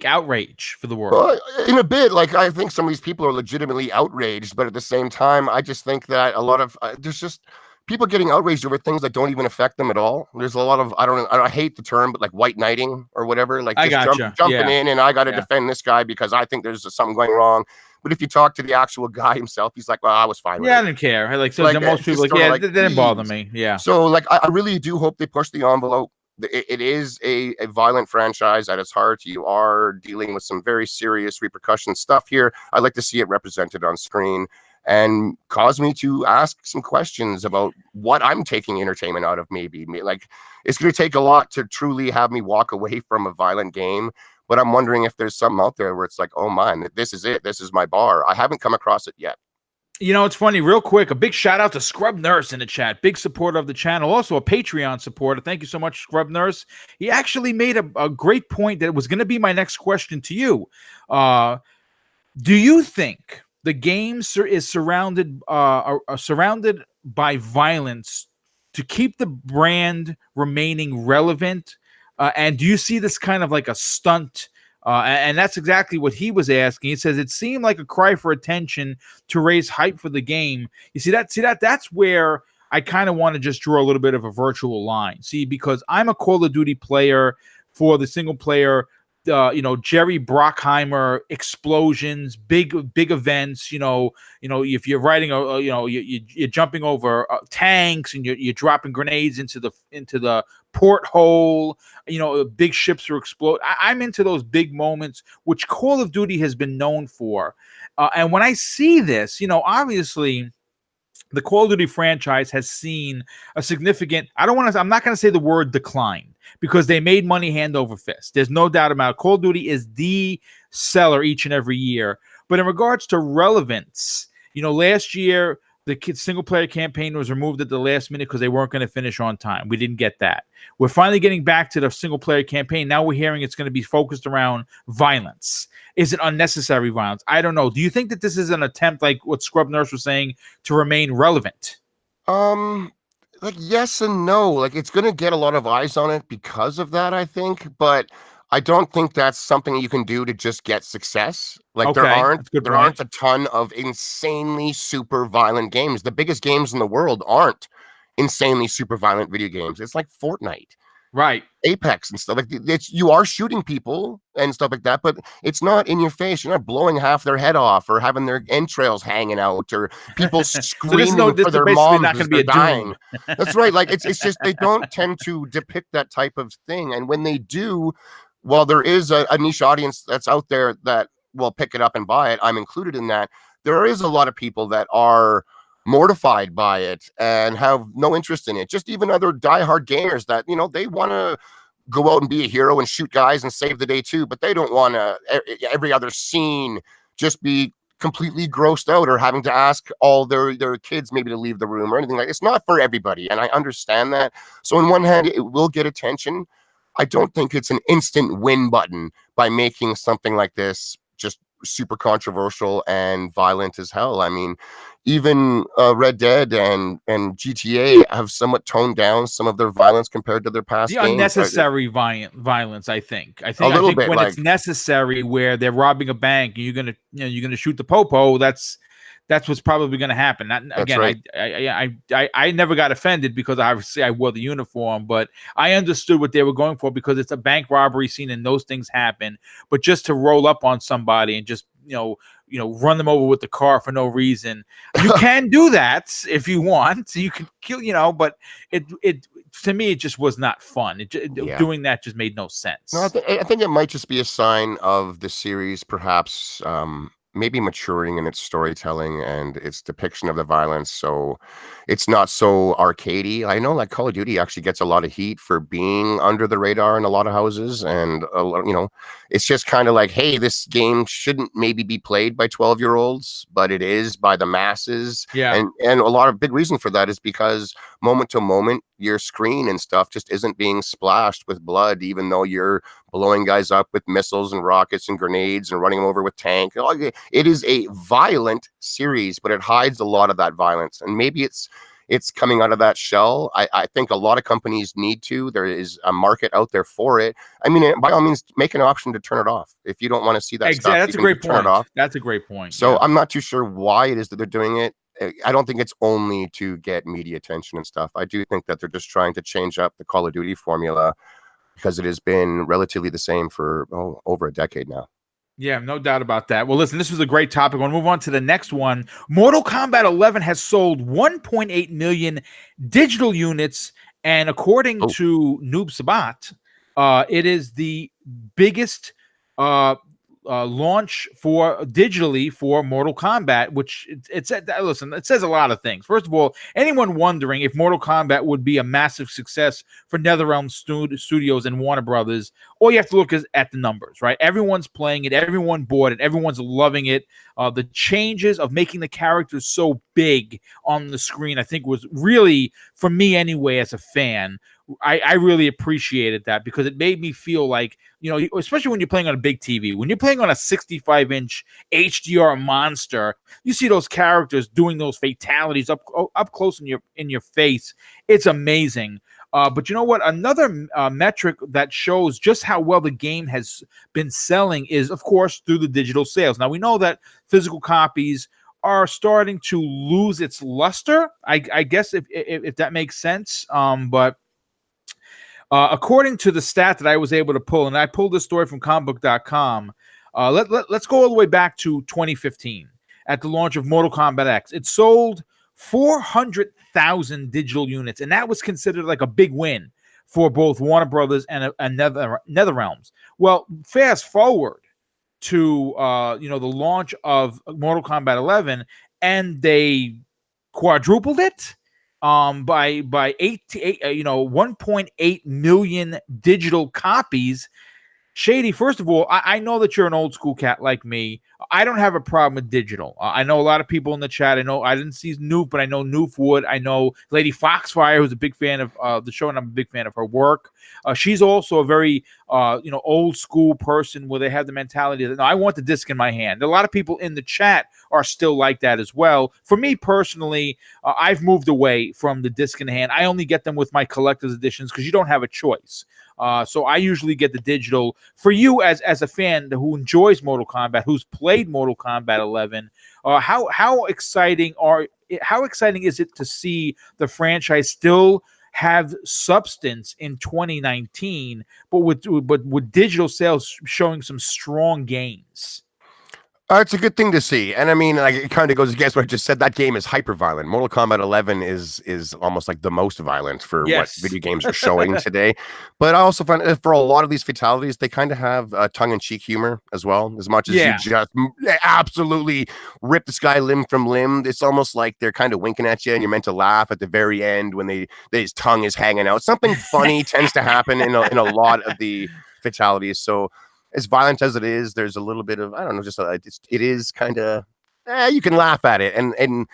outrage for the world. In a bit, like, I think some of these people are legitimately outraged, but at the same time, I just think that a lot of there's just people getting outraged over things that don't even affect them at all. There's a lot of, I hate the term, but like white knighting or whatever, like just jumping in and I got to defend this guy because I think there's something going wrong. But if you talk to the actual guy himself, he's like, well, I was fine with it. I didn't care. Most people like, that didn't bother me. Yeah. So like, I really do hope they push the envelope. It is a violent franchise at its heart. You are dealing with some very serious repercussion stuff here. I'd like to see it represented on screen and cause me to ask some questions about what I'm taking entertainment out of. Maybe like, it's going to take a lot to truly have me walk away from a violent game, but I'm wondering if there's something out there where it's like, oh man, this is it. This is my bar. I haven't come across it yet. You know, it's funny, real quick, a big shout out to Scrub Nurse in the chat, big supporter of the channel, also a Patreon supporter. Thank you so much, Scrub Nurse. He actually made a great point that was going to be my next question to you. Do you think the game is surrounded by violence to keep the brand remaining relevant? And do you see this kind of like a stunt? And that's exactly what he was asking. He says it seemed like a cry for attention to raise hype for the game. You see that's where I kind of want to just draw a little bit of a virtual line. See, because I'm a Call of Duty player for the single player. Jerry Bruckheimer explosions, big events. If you're riding you're jumping over tanks and you're dropping grenades into the porthole. Big ships are explode. I'm into those big moments, which Call of Duty has been known for. And when I see this, obviously, the Call of Duty franchise has seen a significant, I'm not going to say the word decline, because they made money hand over fist. There's no doubt about it. Call of Duty is the seller each and every year. But in regards to relevance, last year, the single-player campaign was removed at the last minute because they weren't going to finish on time. We didn't get that. We're finally getting back to the single-player campaign. Now we're hearing it's going to be focused around violence. Is it unnecessary violence? I don't know. Do you think that this is an attempt, like what Scrub Nurse was saying, to remain relevant? Like, yes and no. Like, it's going to get a lot of eyes on it because of that, I think. But I don't think that's something you can do to just get success. Like, there aren't a ton of insanely super violent games. The biggest games in the world aren't insanely super violent video games. It's like Fortnite. Right. Apex and stuff like it's you are shooting people and stuff like that, but it's not in your face. You're not blowing half their head off or having their entrails hanging out or people So this is no, screaming this for is their basically moms not going as to be they're a dying. Doom. That's right. Like it's just they don't tend to depict that type of thing. And when they do, while there is a niche audience that's out there that will pick it up and buy it, I'm included in that. There is a lot of people that are mortified by it and have no interest in it. Just even other diehard gamers that, you know, they want to go out and be a hero and shoot guys and save the day too, but they don't want to every other scene just be completely grossed out or having to ask all their kids maybe to leave the room or anything like. It's not for everybody, and I understand that. So on one hand, it will get attention. I don't think it's an instant win button by making something like this just super controversial and violent as hell. I mean, even Red Dead and GTA have somewhat toned down some of their violence compared to their past The games. unnecessary violence, I think. A little think bit when like it's necessary, where they're robbing a bank, and you're gonna shoot the popo. That's what's probably going to happen. Again, right. I never got offended because obviously I wore the uniform, but I understood what they were going for because it's a bank robbery scene and those things happen. But just to roll up on somebody and just run them over with the car for no reason, you can do that if you want. So you can kill, but it to me it just was not fun. Doing that just made no sense. No, I think it might just be a sign of the series, perhaps. Maybe maturing in its storytelling and its depiction of the violence, so it's not so arcadey. I know, like Call of Duty actually gets a lot of heat for being under the radar in a lot of houses, and it's just kind of like, hey, this game shouldn't maybe be played by 12-year-olds, but it is by the masses. Yeah, and a lot of big reason for that is because moment to moment, your screen and stuff just isn't being splashed with blood, even though you're blowing guys up with missiles and rockets and grenades and running them over with tank. It is a violent series, but it hides a lot of that violence. And maybe it's coming out of that shell. I think a lot of companies need to. There is a market out there for it. I mean, by all means, make an option to turn it off. If you don't want to see that stuff, that's a great point. Turn it off. That's a great point. So I'm not too sure why it is that they're doing it. I don't think it's only to get media attention and stuff. I do think that they're just trying to change up the Call of Duty formula, because it has been relatively the same for over a decade now. Yeah, no doubt about that. Well, listen, this was a great topic. We'll move on to the next one. Mortal Kombat 11 has sold 1.8 million digital units, and according to Noob Sabat, it is the biggest launch for digitally for Mortal Kombat, which listen, it says a lot of things. First of all, anyone wondering if Mortal Kombat would be a massive success for NetherRealm Studios and Warner Brothers, all you have to look is at the numbers, right? Everyone's playing it, everyone bought it, everyone's loving it. The changes of making the characters so big on the screen, I think, was really, for me anyway, as a fan, I really appreciated that, because it made me feel like, especially when you're playing on a big TV, when you're playing on a 65-inch HDR monster, you see those characters doing those fatalities up close in your face. It's amazing. But you know what? Another metric that shows just how well the game has been selling is, of course, through the digital sales. Now, we know that physical copies are starting to lose its luster, I guess, if that makes sense. But according to the stat that I was able to pull, and I pulled this story from comicbook.com, let's go all the way back to 2015 at the launch of Mortal Kombat X. It sold 400,000 digital units, and that was considered like a big win for both Warner Brothers and NetherRealms. Well, fast forward to the launch of Mortal Kombat 11, and they quadrupled it by 1.8 million digital copies. Shady, first of all, I know that you're an old school cat like me. I don't have a problem with digital. I know a lot of people in the chat. I know I didn't see Noof, but I know Noof would. I know Lady Foxfire, who's a big fan of the show, and I'm a big fan of her work. She's also a very old school person where they have the mentality that, no, I want the disc in my hand. A lot of people in the chat are still like that as well. For me personally, I've moved away from the disc in hand. I only get them with my collector's editions because you don't have a choice. So I usually get the digital. For you as a fan who enjoys Mortal Kombat, who's played Mortal Kombat 11, how exciting is it to see the franchise still have substance in 2019, but with digital sales showing some strong gains. It's a good thing to see, and I mean, like, it kind of goes against what I just said. That game is hyper violent. Mortal Kombat 11 is almost like the most violent for what video games are showing today. But I also find for a lot of these fatalities, they kind of have tongue-in-cheek humor as well. As much as you just absolutely rip this guy limb from limb, it's almost like they're kind of winking at you, and you're meant to laugh at the very end when his tongue is hanging out. Something funny tends to happen in a lot of the fatalities. So, as violent as it is, there's a little bit of, I don't know, just it is kind of, you can laugh at it. And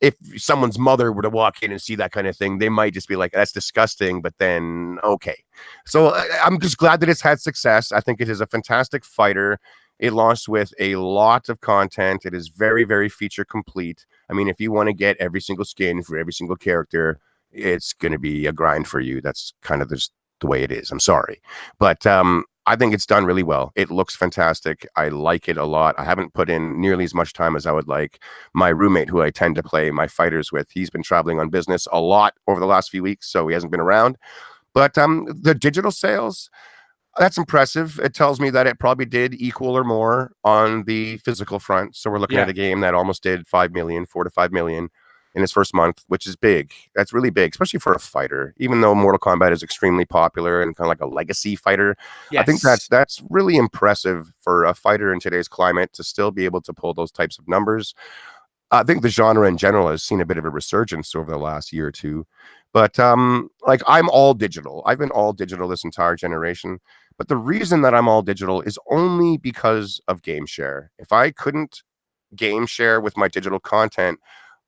if someone's mother were to walk in and see that kind of thing, they might just be like, that's disgusting, but then, okay. So I'm just glad that it's had success. I think it is a fantastic fighter. It launched with a lot of content. It is very, very feature complete. I mean, if you want to get every single skin for every single character, it's going to be a grind for you. That's kind of just the way it is. I'm sorry. But, I think it's done really well. It looks fantastic. I like it a lot. I haven't put in nearly as much time as I would like. My roommate, who I tend to play my fighters with, he's been traveling on business a lot over the last few weeks, so he hasn't been around. But the digital sales, that's impressive. It tells me that it probably did equal or more on the physical front. So we're looking at a game that almost did 4 to 5 million in its first month, which is big. That's really big, especially for a fighter. Even though Mortal Kombat is extremely popular and kind of like a legacy fighter, I think that's really impressive for a fighter in today's climate to still be able to pull those types of numbers. I think the genre in general has seen a bit of a resurgence over the last year or two. But like, I'm all digital. I've been all digital this entire generation. But the reason that I'm all digital is only because of game share. If I couldn't game share with my digital content,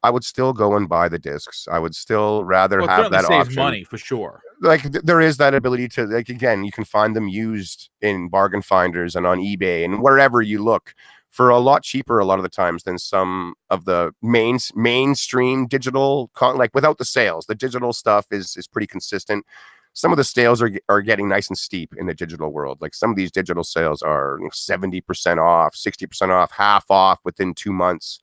I would still go and buy the discs. I would still rather have that option. Money for sure. Like, there is that ability to, like, again, you can find them used in bargain finders and on eBay and wherever you look for a lot cheaper a lot of the times than some of the mainstream digital like, without the sales. The digital stuff is pretty consistent. Some of the sales are getting nice and steep in the digital world. Like, some of these digital sales are 70% off, 60% off, half off within 2 months.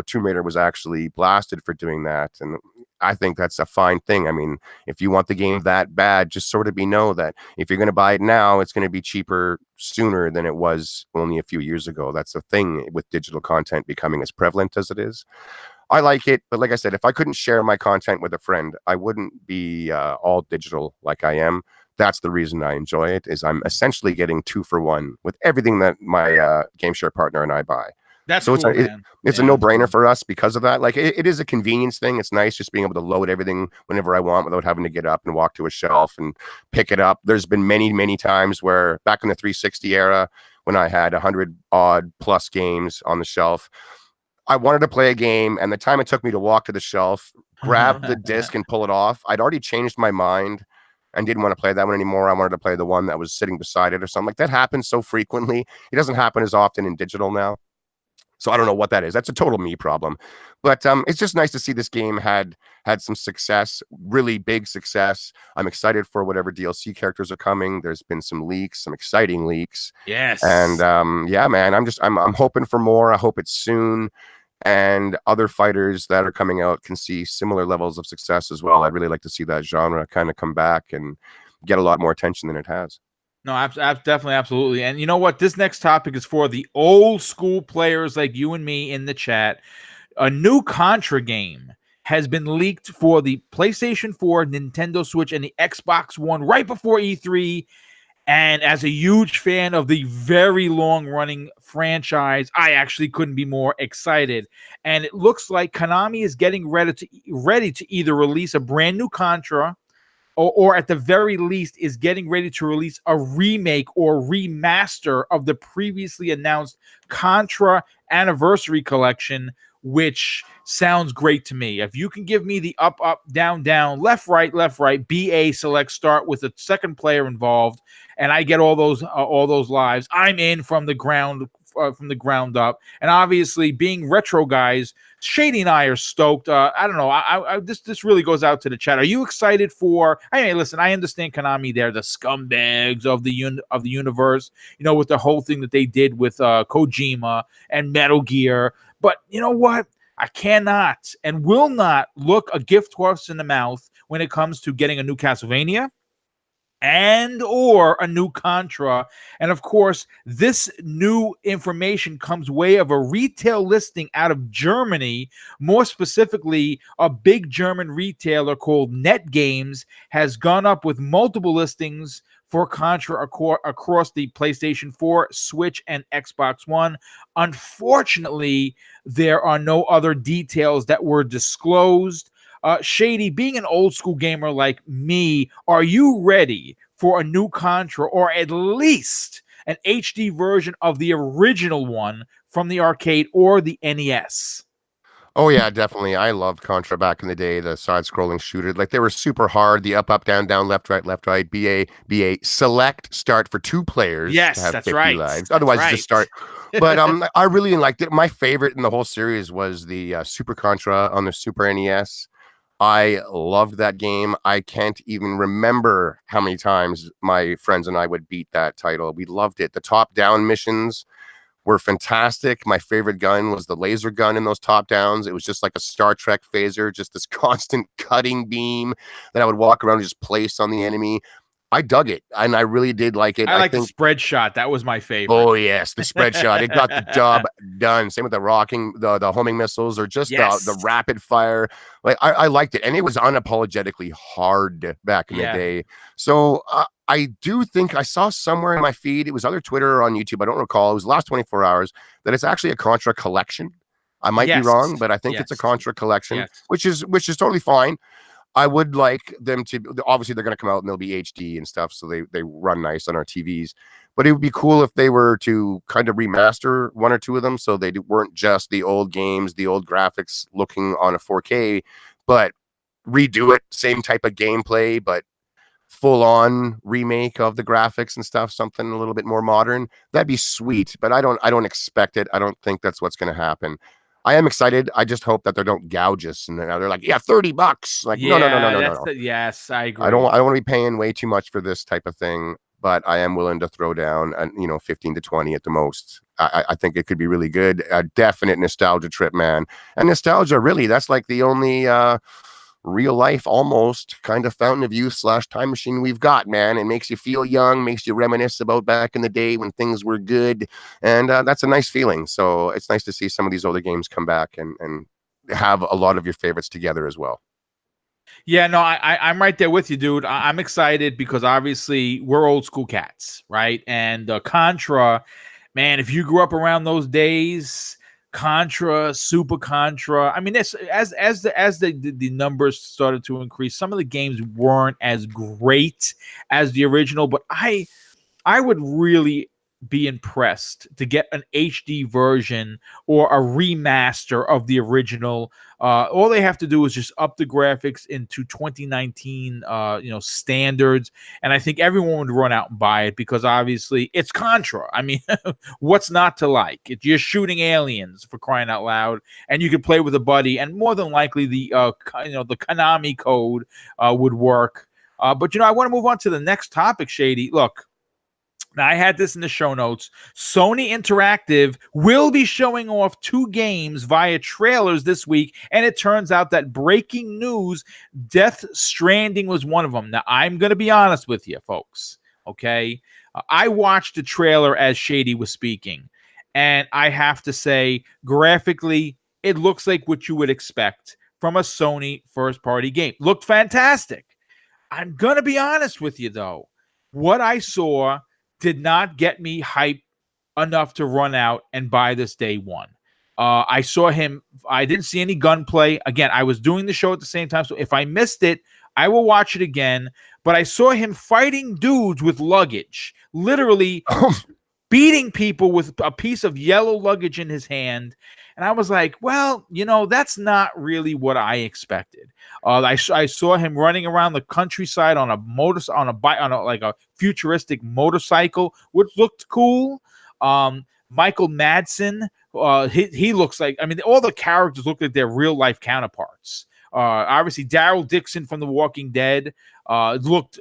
Tomb Raider was actually blasted for doing that. And I think that's a fine thing. I mean, if you want the game that bad, just sort of know that if you're going to buy it now, it's going to be cheaper sooner than it was only a few years ago. That's the thing with digital content becoming as prevalent as it is. I like it, but like I said, if I couldn't share my content with a friend, I wouldn't be all digital like I am. That's the reason I enjoy it, is I'm essentially getting 2 for 1 with everything that my game share partner and I buy. That's so cool, it's a no-brainer for us because of that. Like, it is a convenience thing. It's nice just being able to load everything whenever I want without having to get up and walk to a shelf and pick it up. There's been many, many times where back in the 360 era, when I had 100 odd plus games on the shelf, I wanted to play a game, and the time it took me to walk to the shelf, grab the disc and pull it off, I'd already changed my mind and didn't want to play that one anymore. I wanted to play the one that was sitting beside it or something. Like, that happens so frequently. It doesn't happen as often in digital now. So I don't know what that is. That's a total me problem. But it's just nice to see this game had some success, really big success. I'm excited for whatever DLC characters are coming. There's been some leaks, some exciting leaks. Yes. And yeah, man, I'm hoping for more. I hope it's soon. And other fighters that are coming out can see similar levels of success as well. I'd really like to see that genre kind of come back and get a lot more attention than it has. No, definitely, absolutely. And you know what? This next topic is for the old school players like you and me in the chat. A new Contra game has been leaked for the PlayStation 4, Nintendo Switch, and the Xbox One right before E3. And as a huge fan of the very long-running franchise, I actually couldn't be more excited. And it looks like Konami is getting ready to either release a brand new Contra, or at the very least is getting ready to release a remake or remaster of the previously announced Contra Anniversary Collection, which sounds great to me. If you can give me the up, up, down, down, left, right, BA select start with a second player involved, and I get all those lives, I'm in from the ground up. And obviously, being retro guys, Shady and I are stoked. I don't know. This really goes out to the chat. Are you excited for? I mean, listen, I understand Konami. They're the scumbags of the universe. With the whole thing that they did with Kojima and Metal Gear. But you know what? I cannot and will not look a gift horse in the mouth when it comes to getting a new Castlevania and or a new Contra. And of course, this new information comes way of a retail listing out of Germany. More specifically, a big German retailer called Net Games has gone up with multiple listings for Contra across the PlayStation 4, Switch, and Xbox One. Unfortunately, there are no other details that were disclosed. Shady, being an old school gamer like me, are you ready for a new Contra, or at least an HD version of the original one from the arcade or the NES? Oh yeah, definitely. I loved Contra back in the day, the side-scrolling shooter. Like they were super hard. The up, down, down, left, right. Be a select start for 2 players to Yes, have that's 50 right. lives. That's Otherwise, right. just start. But I really liked it. My favorite in the whole series was the Super Contra on the Super NES. I loved that game. I can't even remember how many times my friends and I would beat that title. We loved it. The top-down missions were fantastic. My favorite gun was the laser gun in those top downs. It was just like a Star Trek phaser, just this constant cutting beam that I would walk around and just place on the enemy. I dug it, and I really did like it. I I like the think, spread shot. That was my favorite. oh yes, the spread shot. It got the job done. Same with the rocking, the homing missiles, or just the rapid fire. Like I liked it, and it was unapologetically hard back in the day. So I do think I saw somewhere in my feed, it was either Twitter or on YouTube, I don't recall. It was the last 24 hours that it's actually a Contra collection. I might be wrong, but I think it's a Contra collection, which is totally fine. I would like them to, obviously they're going to come out and they'll be HD and stuff, so they run nice on our TVs. But it would be cool if they were to kind of remaster 1 or 2 of them, so they weren't just the old games, the old graphics looking on a 4K, but redo it, same type of gameplay, but full-on remake of the graphics and stuff, something a little bit more modern. That'd be sweet, but I don't expect it. I don't think that's what's going to happen. I am excited. I just hope that they don't gouge us and they're like, yeah, $30. Like, no. Yes, I agree. I don't want to be paying way too much for this type of thing, but I am willing to throw down, 15 to 20 at the most. I think it could be really good. A definite nostalgia trip, man. And nostalgia, really, that's like the only real life, almost kind of fountain of youth / time machine we've got, man. It makes you feel young, makes you reminisce about back in the day when things were good, and that's a nice feeling. So it's nice to see some of these older games come back and have a lot of your favorites together as well. Yeah, no, I'm right there with you, dude. I'm excited because obviously we're old school cats, right? And Contra, man, if you grew up around those days, Contra, Super Contra. I mean, this as the numbers started to increase, some of the games weren't as great as the original, but I would really be impressed to get an HD version or a remaster of the original. All they have to do is just up the graphics into 2019, standards, and I think everyone would run out and buy it because obviously it's Contra. I mean, what's not to like? You're shooting aliens, for crying out loud, and you could play with a buddy, and more than likely the the Konami code would work. But I want to move on to the next topic, Shady. Look. Now, I had this in the show notes. Sony Interactive will be showing off 2 games via trailers this week, and it turns out that breaking news, Death Stranding was one of them. Now, I'm going to be honest with you, folks, okay? I watched the trailer as Shady was speaking, and I have to say, graphically, it looks like what you would expect from a Sony first-party game. Looked fantastic. I'm going to be honest with you, though. What I saw did not get me hype enough to run out and buy this day one. I saw him. I didn't see any gunplay. Again, I was doing the show at the same time, so if I missed it, I will watch it again. But I saw him fighting dudes with luggage, literally beating people with a piece of yellow luggage in his hand. And I was like, well, that's not really what I expected. I saw him running around the countryside on a a futuristic motorcycle, which looked cool. Michael Madsen, he looks like, I mean, all the characters look like their real life counterparts. Obviously, Daryl Dixon from The Walking Dead looked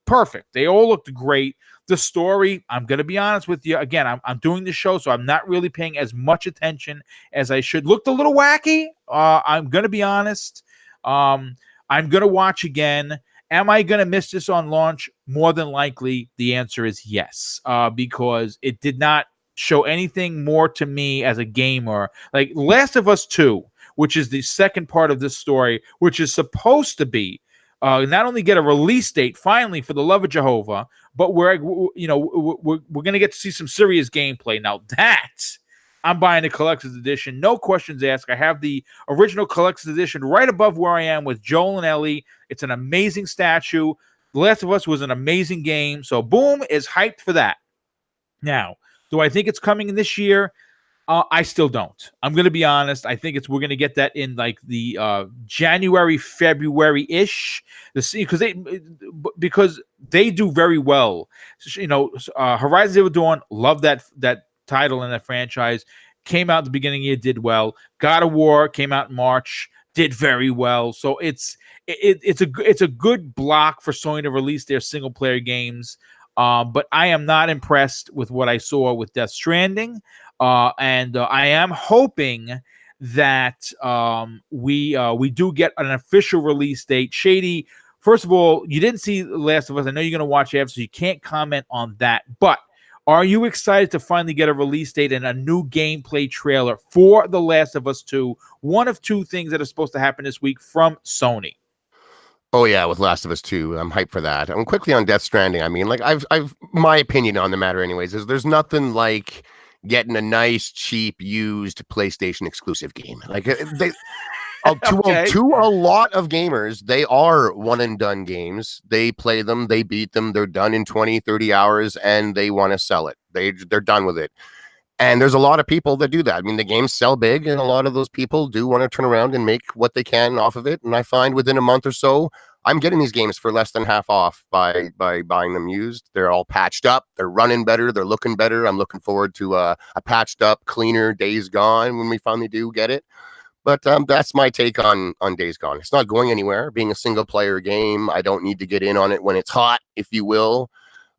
perfect. They all looked great. The story, I'm going to be honest with you. Again, I'm doing the show, so I'm not really paying as much attention as I should. Looked a little wacky. I'm going to be honest. I'm going to watch again. Am I going to miss this on launch? More than likely, the answer is yes, because it did not show anything more to me as a gamer. Like Last of Us 2, which is the second part of this story, which is supposed to be not only get a release date finally for the love of Jehovah, but we're going to get to see some serious gameplay. Now that I'm buying the collector's edition, no questions asked. I have the original collector's edition right above where I am with Joel and Ellie. It's an amazing statue. The Last of Us was an amazing game, so Boom is hyped for that. Now, do I think it's coming in this year? I still don't. I'm going to be honest. I think we're going to get that in like the January, February-ish. Because they do very well. Horizon Zero Dawn, love that title and that franchise. Came out at the beginning of the year, did well. God of War came out in March, did very well. So it's a good block for Sony to release their single player games. But I am not impressed with what I saw with Death Stranding. And I am hoping that we do get an official release date. Shady, first of all, you didn't see The Last of Us. I know you're going to watch it, so you can't comment on that. But are you excited to finally get a release date and a new gameplay trailer for The Last of Us 2? One of two things that are supposed to happen this week from Sony. Oh yeah, with Last of Us 2, I'm hyped for that. And quickly on Death Stranding, I mean, like I've my opinion on the matter anyways, is there's nothing like getting a nice, cheap, used PlayStation exclusive game. Like they to a lot of gamers, they are one and done games. They play them, they beat them, they're done in 20, 30 hours, and they want to sell it. They're done with it. And there's a lot of people that do that. I mean, the games sell big, and a lot of those people do want to turn around and make what they can off of it. And I find within a month or so, I'm getting these games for less than half off by buying them used. They're all patched up. They're running better. They're looking better. I'm looking forward to a patched up, cleaner Days Gone when we finally do get it. But that's my take on Days Gone. It's not going anywhere. Being a single player game, I don't need to get in on it when it's hot, if you will.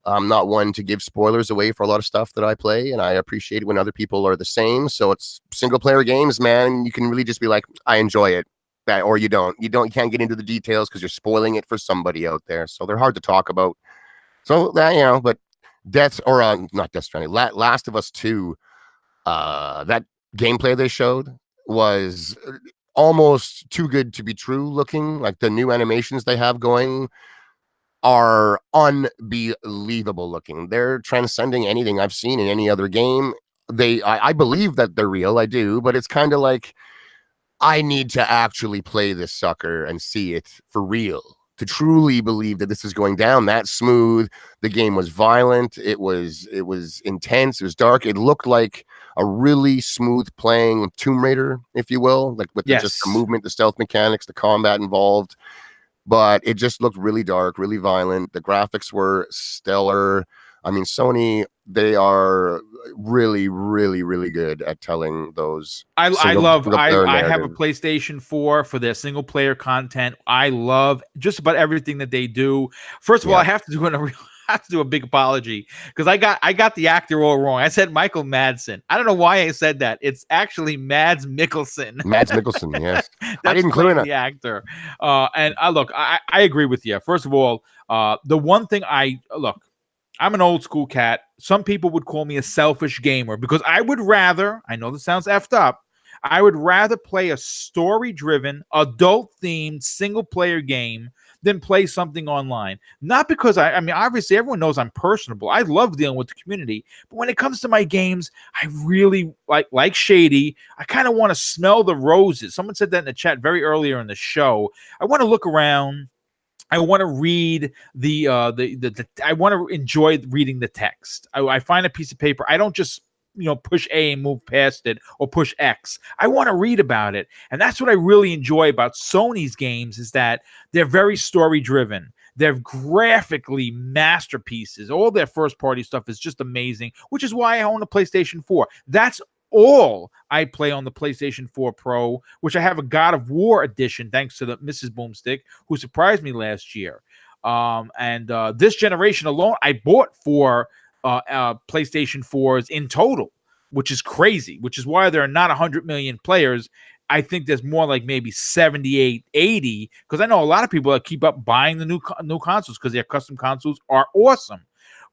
I'm not one to give spoilers away for a lot of stuff that I play, and I appreciate it when other people are the same. So it's single player games, man. You can really just be like, I enjoy it. Or you don't. You can't get into the details because you're spoiling it for somebody out there. So they're hard to talk about. So but not Death Stranding, Last of Us 2, that gameplay they showed was almost too good to be true looking. Like the new animations they have going are unbelievable looking. They're transcending anything I've seen in any other game. I believe that they're real. I do, but it's kind of like, I need to actually play this sucker and see it for real to truly believe that this is going down that smooth. The game was violent. It was intense. It was dark. It looked like a really smooth playing Tomb Raider, if you will, like with just the movement, the stealth mechanics, the combat involved. But it just looked really dark, really violent. The graphics were stellar. I mean, Sony, they are really, really, really good at telling those. I have a PlayStation 4 for their single player content. I love just about everything that they do. First of all, I have to do a big apology because I got the actor all wrong. I said Michael Madsen. I don't know why I said that. It's actually Mads Mikkelsen. Mads Mikkelsen, yes. I didn't clue in the actor. And I agree with you. First of all, the one thing I'm an old school cat. Some people would call me a selfish gamer because I would rather, I know this sounds effed up, I would rather play a story-driven, adult-themed, single-player game than play something online. Not because, I mean, obviously everyone knows I'm personable. I love dealing with the community. But when it comes to my games, I really, like Shady, I kind of want to smell the roses. Someone said that in the chat very earlier in the show. I want to look around. I want to read I want to enjoy reading the text. I find a piece of paper. I don't just push A and move past it or push X. I want to read about it. And that's what I really enjoy about Sony's games is that they're very story driven. They're graphically masterpieces. All their first party stuff is just amazing, which is why I own a PlayStation 4. That's all I play on the PlayStation 4 Pro, which I have a God of War edition thanks to the Mrs. Boomstick, who surprised me last year. And this generation alone, I bought 4 PlayStation 4s in total, which is crazy, which is why there are not 100 million players. I think there's more like maybe 78, 80, because I know a lot of people that keep up buying the new consoles because their custom consoles are awesome.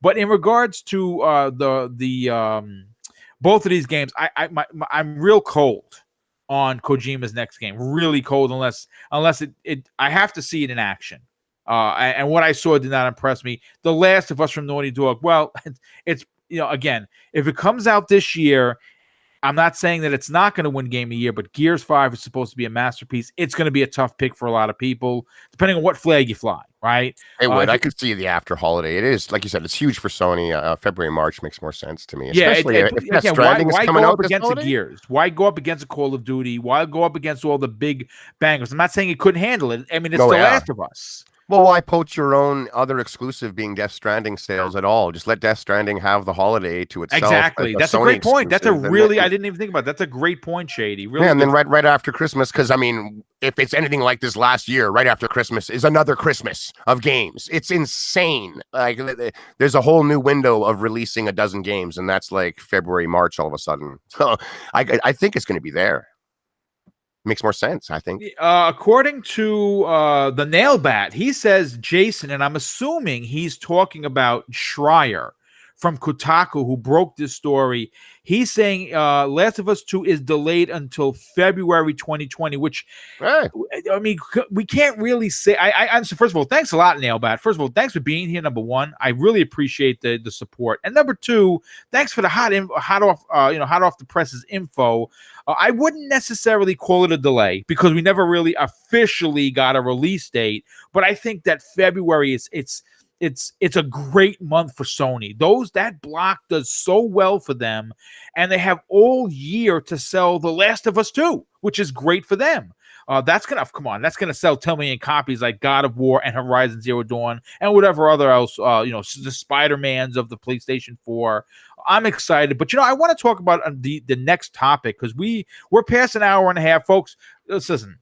But in regards to both of these games, I'm real cold on Kojima's next game. Really cold, unless it I have to see it in action. And what I saw did not impress me. The Last of Us from Naughty Dog. Well, it's again, if it comes out this year, I'm not saying that it's not going to win Game of the Year, but Gears 5 is supposed to be a masterpiece. It's going to be a tough pick for a lot of people, depending on what flag you fly, right? It would. I could see the after holiday. It is, like you said, it's huge for Sony. February, March makes more sense to me. Especially if Stranding is coming out against holiday? a Gears? Why go up against a Call of Duty? Why go up against all the big bangers? I'm not saying it couldn't handle it. I mean, it's Last of Us. Well, why poach your own other exclusive being Death Stranding sales at all? Just let Death Stranding have the holiday to itself. Exactly. That's a great point. That's a really, I didn't even think about it. That's a great point, Shady. Really, yeah, and then right after Christmas, because I mean, if it's anything like this last year, right after Christmas is another Christmas of games. It's insane. Like there's a whole new window of releasing a dozen games, and that's like February, March all of a sudden. So I think it's going to be there. Makes more sense, I think. According to the Nailbat, he says Jason, and I'm assuming he's talking about Schreier from Kotaku, who broke this story. He's saying Last of Us 2 is delayed until February 2020, which, I mean, we can't really say. So first of all, thanks a lot, Nailbat. First of all, thanks for being here, number one. I really appreciate the support. And number two, thanks for the hot off the presses info. I wouldn't necessarily call it a delay because we never really officially got a release date, but I think that February it's a great month for Sony. That block does so well for them, and they have all year to sell The Last of Us 2, which is great for them. That's gonna sell 10 million copies like God of War and Horizon Zero Dawn and whatever other else, the Spider-Mans of the PlayStation 4. I'm excited, but I want to talk about the next topic because we're past an hour and a half, folks. Listen,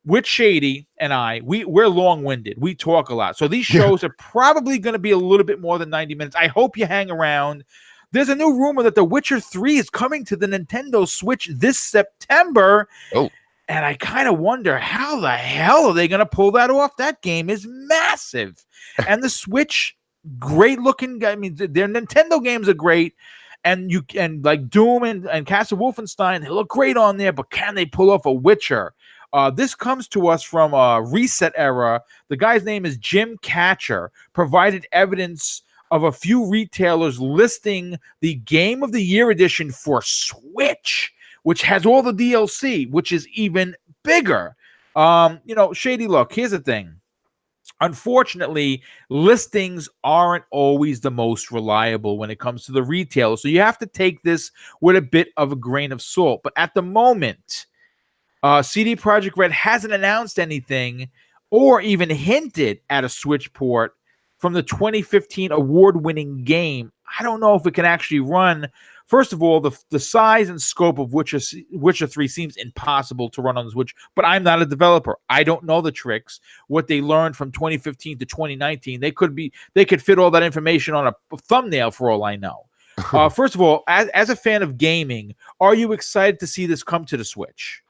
with Shady and we're long-winded. We talk a lot, so these shows are probably going to be a little bit more than 90 minutes. I hope you hang around. There's a new rumor that The Witcher 3 is coming to the Nintendo Switch this September. Oh. And I kind of wonder how the hell are they going to pull that off? That game is massive. And the Switch, great looking. I mean, their Nintendo games are great. And like Doom and Castle Wolfenstein, they look great on there, but can they pull off a Witcher? This comes to us from Reset Era. The guy's name is Jim Catcher, provided evidence of a few retailers listing the Game of the Year edition for Switch, which has all the DLC, which is even bigger. Shady, look, here's the thing. Unfortunately, listings aren't always the most reliable when it comes to the retailer. So you have to take this with a bit of a grain of salt. But at the moment, CD Projekt Red hasn't announced anything or even hinted at a Switch port from the 2015 award-winning game. I don't know if it can actually run. First of all, the size and scope of Witcher 3 seems impossible to run on the Switch, but I'm not a developer. I don't know the tricks. What they learned from 2015 to 2019, they could fit all that information on a thumbnail for all I know. First of all, as a fan of gaming, are you excited to see this come to the Switch?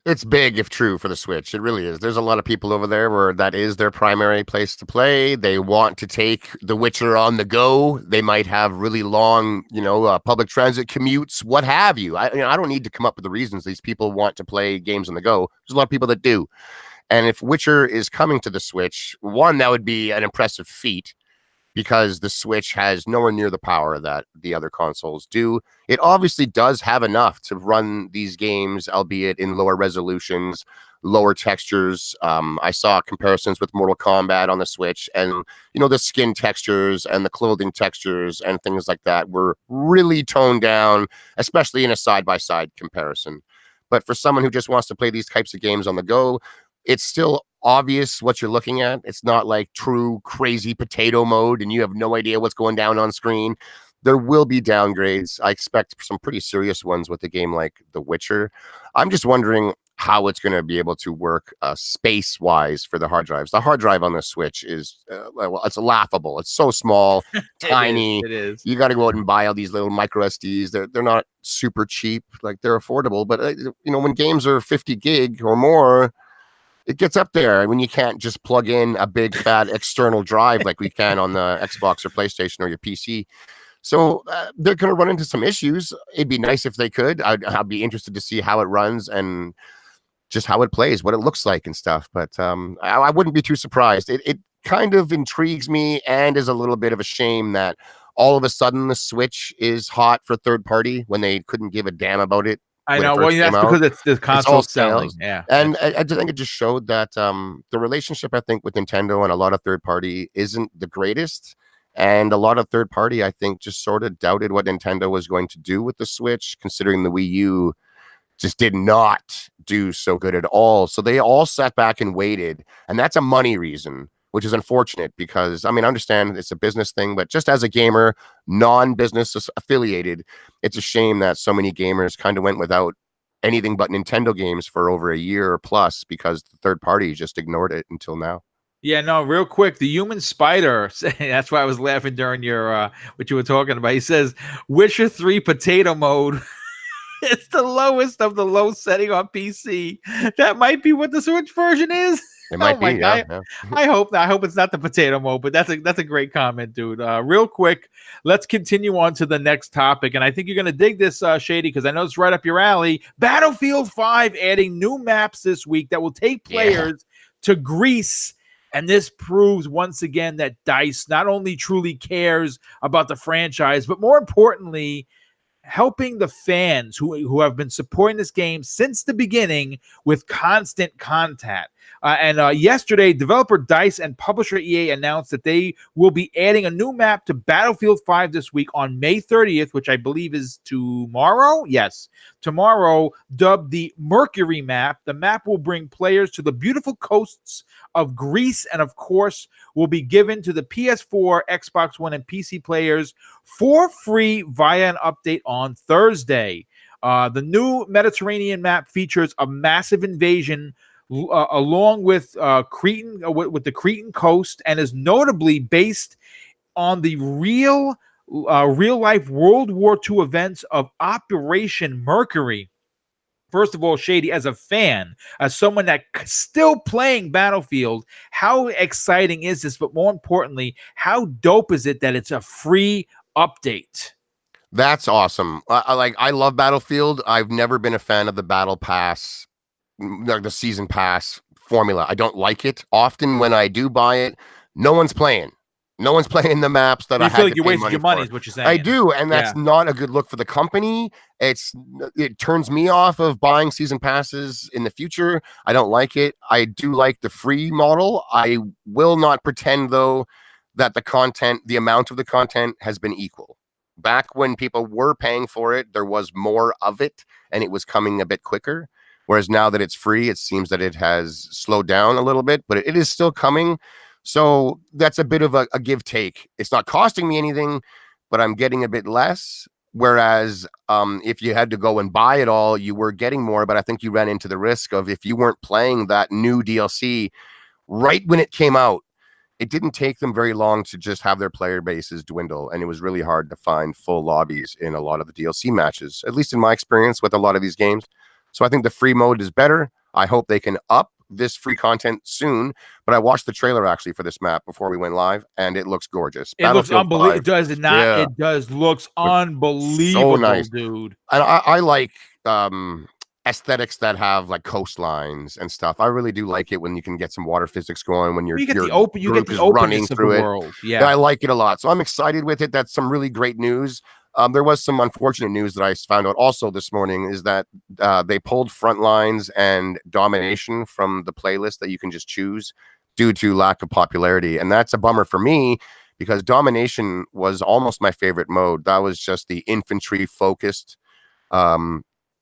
It's big, if true, for the Switch. It really is. There's a lot of people over there where that is their primary place to play. They want to take The Witcher on the go. They might have really long, public transit commutes, what have you. I don't need to come up with the reasons these people want to play games on the go. There's a lot of people that do. And if Witcher is coming to the Switch, one, that would be an impressive feat, because the Switch has nowhere near the power that the other consoles do. It obviously does have enough to run these games, albeit in lower resolutions, lower textures. I saw comparisons with Mortal Kombat on the Switch, and the skin textures and the clothing textures and things like that were really toned down, especially in a side-by-side comparison. But for someone who just wants to play these types of games on the go, it's still obvious what you're looking at. It's not like true crazy potato mode and you have no idea what's going down on screen. there will be downgrades. I expect some pretty serious ones with a game like The Witcher. I'm just wondering how it's going to be able to work space-wise for the hard drives. The hard drive on the Switch is, well, it's laughable. It's so small, tiny. It is. You got to go out and buy all these little micro SDs. They're not super cheap. Like, they're affordable. But, when games are 50 gig or more, it gets up there when you can't just plug in a big, fat external drive like we can on the Xbox or PlayStation or your PC. So they're going to run into some issues. It'd be nice if they could. I'd be interested to see how it runs and just how it plays, what it looks like and stuff. But I wouldn't be too surprised. It kind of intrigues me and is a little bit of a shame that all of a sudden the Switch is hot for third party when they couldn't give a damn about it. I know. Well, that's because it's the console selling. Yeah. And I just think it just showed that the relationship, I think, with Nintendo and a lot of third party isn't the greatest. And a lot of third party, I think, just sort of doubted what Nintendo was going to do with the Switch, considering the Wii U just did not do so good at all. So they all sat back and waited. And that's a money reason, which is unfortunate because, I understand it's a business thing, but just as a gamer, non-business affiliated, it's a shame that so many gamers kind of went without anything but Nintendo games for over a year or plus because the third party just ignored it until now. Yeah, no, real quick. The Human Spider, that's why I was laughing during your what you were talking about. He says, Witcher 3 potato mode. It's the lowest of the low setting on PC. That might be what the Switch version is. It might be. Yeah. I hope not. I hope it's not the potato mode, but that's a great comment, dude. Real quick, let's continue on to the next topic, and I think you're gonna dig this, Shady, because I know it's right up your alley. Battlefield 5 adding new maps this week that will take players to Greece. And this proves once again that DICE not only truly cares about the franchise, but more importantly, helping the fans who have been supporting this game since the beginning with constant contact. Yesterday, developer DICE and publisher EA announced that they will be adding a new map to Battlefield 5 this week on May 30th, which I believe is tomorrow. Yes, tomorrow, dubbed the Mercury map. The map will bring players to the beautiful coasts of Greece and, of course, will be given to the PS4, Xbox One, and PC players for free via an update on Thursday. The new Mediterranean map features a massive invasion along with Cretan, with the Cretan coast, and is notably based on the real life World War II events of Operation Mercury. First of all, Shady, as a fan, as someone that's still playing Battlefield, how exciting is this? But more importantly, how dope is it that it's a free update? That's awesome. I love Battlefield. I've never been a fan of the Battle Pass, the season pass formula. I don't like it. Often when I do buy it, no one's playing. No one's playing the maps that I feel like to you're pay wasting your money, is what you're saying. I do, and that's not a good look for the company. It turns me off of buying season passes in the future. I don't like it. I do like the free model. I will not pretend, though, that the amount of the content has been equal. Back when people were paying for it, there was more of it, and it was coming a bit quicker. Whereas now that it's free, it seems that it has slowed down a little bit, but it is still coming. So that's a bit of a give take. It's not costing me anything, but I'm getting a bit less. Whereas if you had to go and buy it all, you were getting more. But I think you ran into the risk of, if you weren't playing that new DLC right when it came out, it didn't take them very long to just have their player bases dwindle. And it was really hard to find full lobbies in a lot of the DLC matches, at least in my experience with a lot of these games. So I think the free mode is better. I hope they can up this free content soon. But I watched the trailer actually for this map before we went live, and it looks gorgeous. It looks unbelievable. It does it not? Yeah. It does looks unbelievable, so nice, dude. And I like aesthetics that have like coastlines and stuff. I really do like it when you can get some water physics going when you get the openness of the world. Yeah, I like it a lot. So I'm excited with it. That's some really great news. There was some unfortunate news that I found out also this morning, is that they pulled Frontlines and Domination from the playlist that you can just choose due to lack of popularity. And that's a bummer for me, because Domination was almost my favorite mode. That was just the infantry focused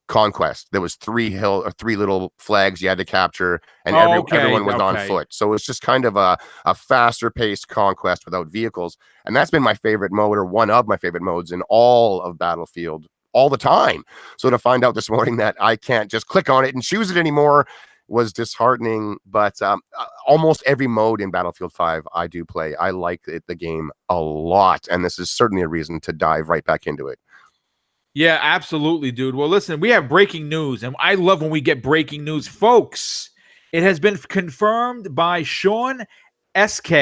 conquest. There was three little flags you had to capture, and Oh, okay, everyone was on okay. foot. So it's just kind of a faster paced conquest without vehicles. And that's been my favorite mode, or one of my favorite modes in all of Battlefield all the time. So to find out this morning that I can't just click on it and choose it anymore was disheartening. But almost every mode in Battlefield 5 I do play. I like the game a lot, and this is certainly a reason to dive right back into it. Yeah, absolutely, dude. Well, listen, we have breaking news, and I love when we get breaking news, folks. It has been confirmed by Sean SK.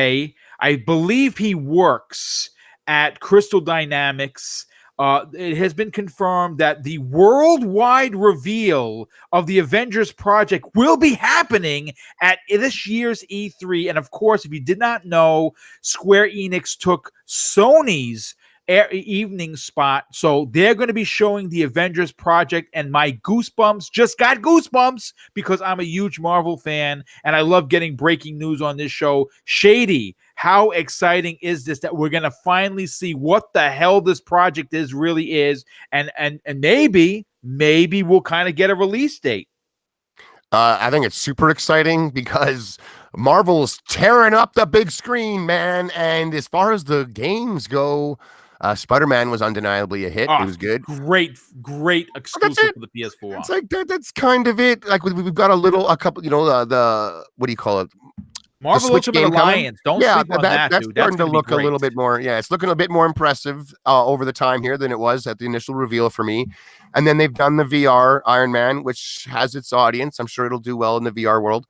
I believe he works at Crystal Dynamics. It has been confirmed that the worldwide reveal of the Avengers project will be happening at this year's E3. And of course, if you did not know, Square Enix took Sony's evening spot, so they're going to be showing the Avengers project, and my goosebumps just got goosebumps because I'm a huge Marvel fan and I love getting breaking news on this show. Shady, how exciting is this that we're going to finally see what the hell this project really is, and maybe we'll kind of get a release date. I think it's super exciting because Marvel's tearing up the big screen, man. And as far as the games go, Spider-Man was undeniably a hit. It was good. Great exclusive for the PS4. It's like that's kind of it. Like we've got a couple, the what do you call it? Marvel Ultimate Alliance. Don't sleep on that, that's dude. starting to look a little bit more. Yeah, it's looking a bit more impressive over the time here than it was at the initial reveal for me. And then they've done the VR Iron Man, which has its audience. I'm sure it'll do well in the VR world.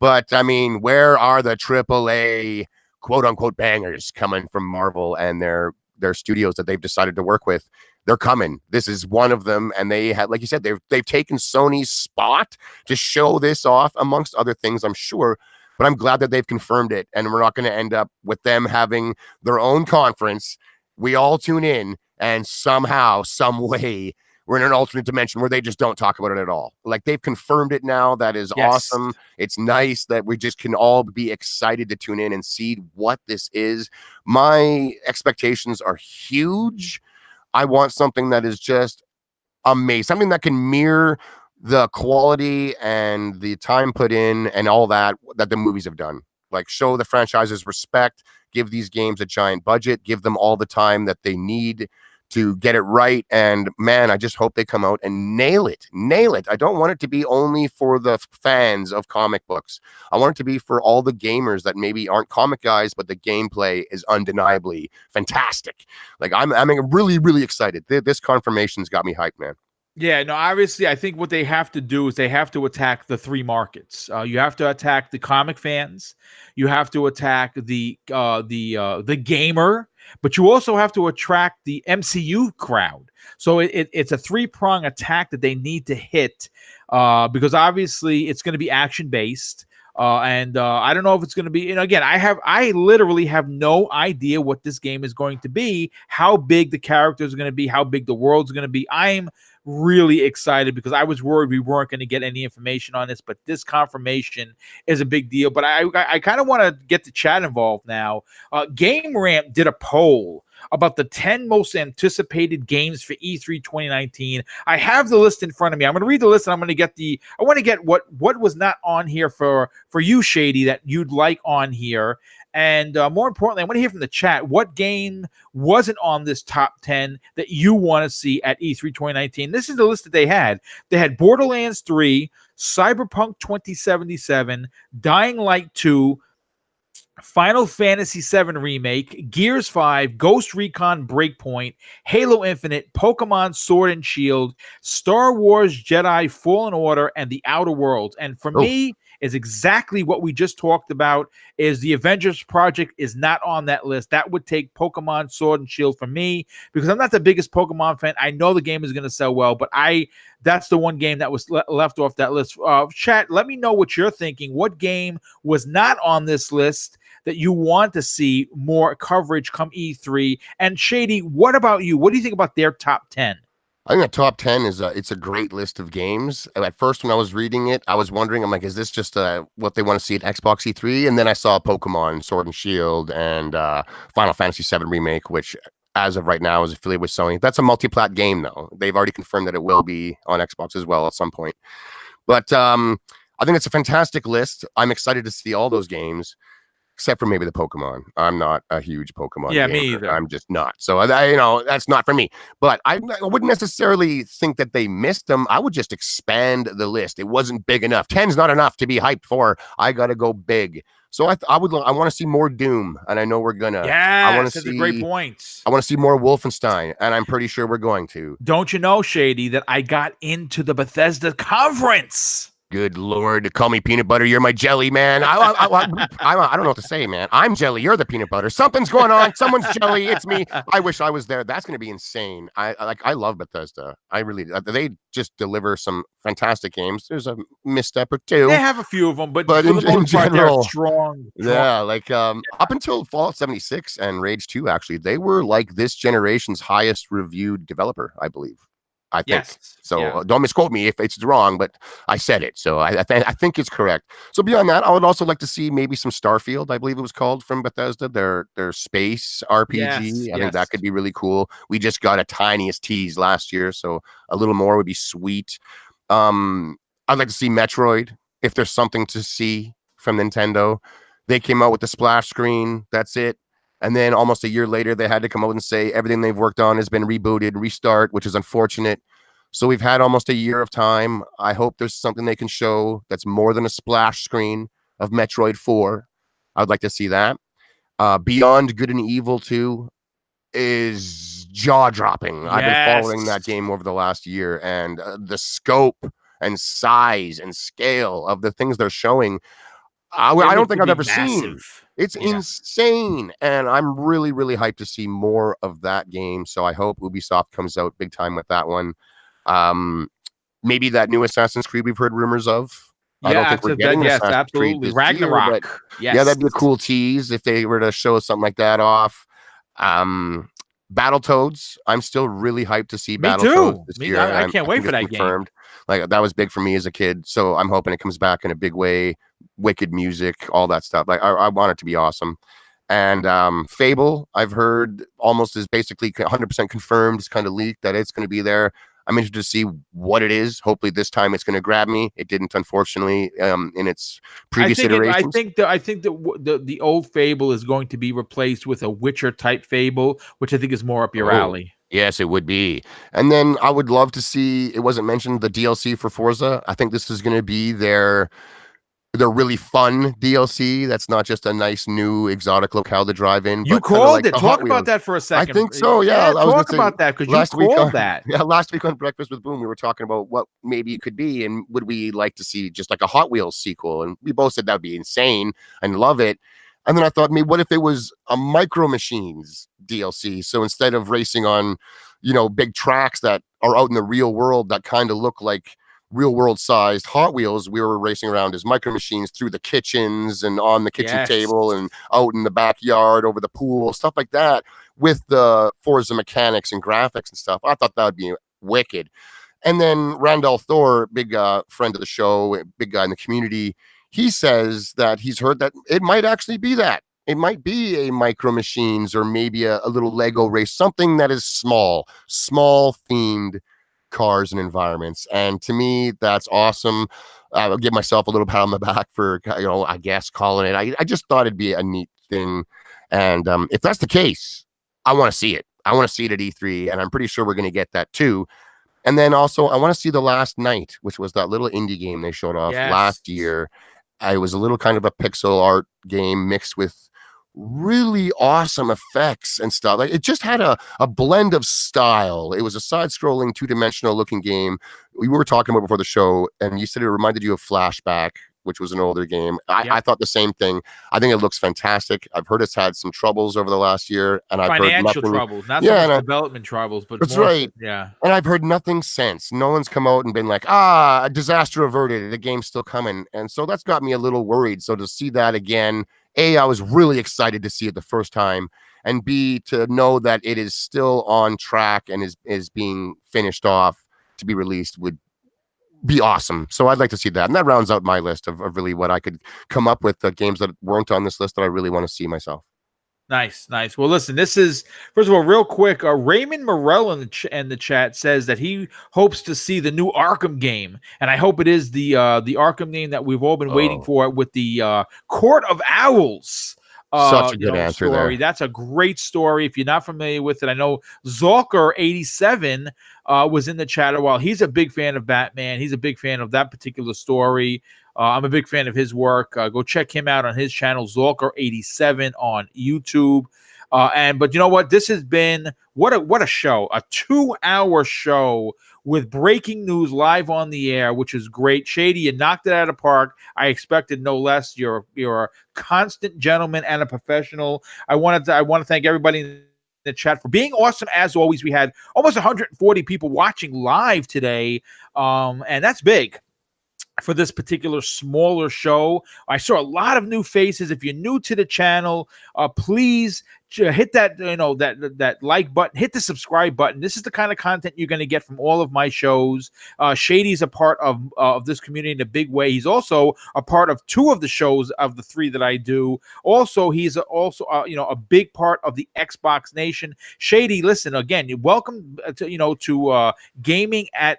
But I mean, where are the AAA quote unquote bangers coming from Marvel and their studios that they've decided to work with? They're coming. This is one of them, and they have, like you said, they've taken Sony's spot to show this off, amongst other things, I'm sure. But I'm glad that they've confirmed it, and we're not going to end up with them having their own conference. We all tune in, and somehow, some way, we're in an alternate dimension where they just don't talk about it at all. Like, they've confirmed it now. That is awesome. It's nice that we just can all be excited to tune in and see what this is. My expectations are huge. I want something that is just amazing, something that can mirror the quality and the time put in and all that the movies have done. Like, show the franchises respect, give these games a giant budget, give them all the time that they need to get it right. And man, I just hope they come out and nail it. I don't want it to be only for the fans of comic books. I want it to be for all the gamers that maybe aren't comic guys, but the gameplay is undeniably fantastic. Like, I'm really, really excited. This confirmation's got me hyped, man. Yeah, no, obviously, I think what they have to do is they have to attack the three markets. You have to attack the comic fans, you have to attack the gamer, but you also have to attract the MCU crowd. So it's a three-prong attack that they need to hit, because obviously it's going to be action-based. And I don't know if it's going to be, and again, I literally have no idea what this game is going to be, how big the characters are going to be, how big the world's going to be. I'm really excited because I was worried we weren't going to get any information on this, but this confirmation is a big deal. But I kind of want to get the chat involved now. Game Ramp did a poll about the 10 most anticipated games for E3 2019. I have the list in front of me. I'm going to read the list, and I want to get what was not on here for you, Shady, that you'd like on here. And more importantly, I want to hear from the chat, what game wasn't on this top 10 that you want to see at E3 2019? This is the list that they had. They had Borderlands 3, Cyberpunk 2077, Dying Light 2, Final Fantasy VII Remake, Gears 5, Ghost Recon Breakpoint, Halo Infinite, Pokemon Sword and Shield, Star Wars Jedi Fallen Order, and The Outer Worlds. And for me, is exactly what we just talked about, is the Avengers project is not on that list. That would take Pokemon Sword and Shield for me, because I'm not the biggest Pokemon fan. I know the game is going to sell well, but that's the one game that was left off that list. Chat, let me know what you're thinking. What game was not on this list that you want to see more coverage come E3? And Shady, what about you? What do you think about their top 10? I think the top 10 is it's a great list of games. At first, when I was reading it, I was wondering, I'm like, is this just what they want to see at Xbox E3? And then I saw Pokemon Sword and Shield and Final Fantasy VII Remake, which as of right now is affiliated with Sony. That's a multi-plat game, though. They've already confirmed that it will be on Xbox as well at some point. But I think it's a fantastic list. I'm excited to see all those games, except for maybe the Pokemon. I'm not a huge Pokemon gamer. Me either. I'm just not. So, that's not for me. But I wouldn't necessarily think that they missed them. I would just expand the list. It wasn't big enough. 10's not enough to be hyped for. I got to go big. So I want to see more Doom, and I know we're gonna. Yeah, I want to that's see a great point. I want to see more Wolfenstein, and I'm pretty sure we're going to. Don't you know, Shady, that I got into the Bethesda conference? Good Lord, call me peanut butter. You're my jelly, man. I don't know what to say, man. I'm jelly. You're the peanut butter. Something's going on. Someone's jelly. It's me. I wish I was there. That's going to be insane. I love Bethesda. I really. They just deliver some fantastic games. There's a misstep or two. They have a few of them, but in general, strong. Yeah, like up until Fallout 76 and Rage 2, actually, they were like this generation's highest reviewed developer, I believe. I think so. Yeah. Don't misquote me if it's wrong, but I said it, so I think it's correct. So beyond that, I would also like to see maybe some Starfield. I believe it was called, from Bethesda. Their space RPG. I think that could be really cool. We just got a tiniest tease last year, so a little more would be sweet. I'd like to see Metroid, if there's something to see from Nintendo. They came out with the splash screen. That's it. And then almost a year later, they had to come out and say everything they've worked on has been rebooted, restart, which is unfortunate. So we've had almost a year of time. I hope there's something they can show that's more than a splash screen of Metroid 4. I would like to see that. Beyond Good and Evil 2 is jaw-dropping. I've been following that game over the last year, and the scope and size and scale of the things they're showing, I don't think I've ever seen. It's insane, and I'm really, really hyped to see more of that game. So I hope Ubisoft comes out big time with that one. Maybe that new Assassin's Creed we've heard rumors of. I don't think we're getting Assassin's Creed this Ragnarok. Year, yeah, that'd be a cool tease if they were to show something like that off. Battletoads, I'm still really hyped to see Battletoads this year. I can't wait for that game. Like, that was big for me as a kid, so I'm hoping it comes back in a big way. Wicked music, all that stuff. Like, I want it to be awesome. And Fable, I've heard almost is basically 100% confirmed. It's kind of leaked that it's going to be there. I'm interested to see what it is. Hopefully this time it's going to grab me. It didn't, unfortunately, in its previous iterations. I think the old Fable is going to be replaced with a Witcher type Fable, which I think is more up your alley. Yes, it would be. And then I would love to see, it wasn't mentioned, the DLC for Forza. I think this is going to be their really fun DLC. That's not just a nice new exotic locale to drive in. You called it. Talk about that for a second. I think so. Yeah, talk about that, because you called that. Yeah, last week on Breakfast with Boom, we were talking about what maybe it could be, and would we like to see just like a Hot Wheels sequel? And we both said that would be insane and love it. And then I thought, maybe what if it was a Micro Machines DLC? So instead of racing on, big tracks that are out in the real world that kind of look like real world sized Hot Wheels, we were racing around as Micro Machines through the kitchens and on the kitchen table and out in the backyard over the pool, stuff like that, with the Forza mechanics and graphics and stuff. I thought that would be wicked. And then Randall Thor, big friend of the show, big guy in the community, he says that he's heard that it might actually be that. It might be a Micro Machines or maybe a little Lego race, something that is small themed cars and environments. And to me, that's awesome. I'll give myself a little pat on the back for, I guess, calling it. I just thought it'd be a neat thing. And if that's the case, I want to see it. I want to see it at E3, and I'm pretty sure we're going to get that too. And then also, I want to see The Last Night, which was that little indie game they showed off last year. It was a little kind of a pixel art game mixed with really awesome effects and stuff. Like, it just had a blend of style. It was a side-scrolling, two-dimensional looking game. We were talking about before the show, and you said it reminded you of Flashback, which was an older game. I thought the same thing. I think it looks fantastic. I've heard it's had some troubles over the last year, and I've heard financial troubles, not so much development troubles, but that's more, right. Yeah. And I've heard nothing since. No one's come out and been like, a disaster averted. The game's still coming, and so that's got me a little worried. So to see that again, A, I was really excited to see it the first time, and B, to know that it is still on track and is being finished off to be released would be awesome. So I'd like to see that. And that rounds out my list of really what I could come up with, the games that weren't on this list that I really want to see myself. Nice, nice. Well, listen, this is first of all, real quick. Raymond Morell in the chat says that he hopes to see the new Arkham game, and I hope it is the Arkham game that we've all been waiting for with the Court of Owls. Such a good answer Story. there. That's a great story. If you're not familiar with it, I know Zalker87 was in the chat a while. He's a big fan of Batman. He's a big fan of that particular story. I'm a big fan of his work. Go check him out on his channel, Zalker87 on YouTube. But you know what? This has been what a show, a 2-hour show with breaking news live on the air, which is great. Shady, you knocked it out of the park. I expected no less. You're a constant gentleman and a professional. I want to thank everybody in the chat for being awesome as always. We had almost 140 people watching live today, and that's big for this particular smaller show. I saw a lot of new faces. If you're new to the channel, please hit that that like button, hit the subscribe button. This is the kind of content you're going to get from all of my shows. Shady's a part of this community in a big way. He's also a part of 2 of the shows of the 3 that I do. Also, he's also a big part of the Xbox Nation. Shady, listen again. You're welcome to gaming at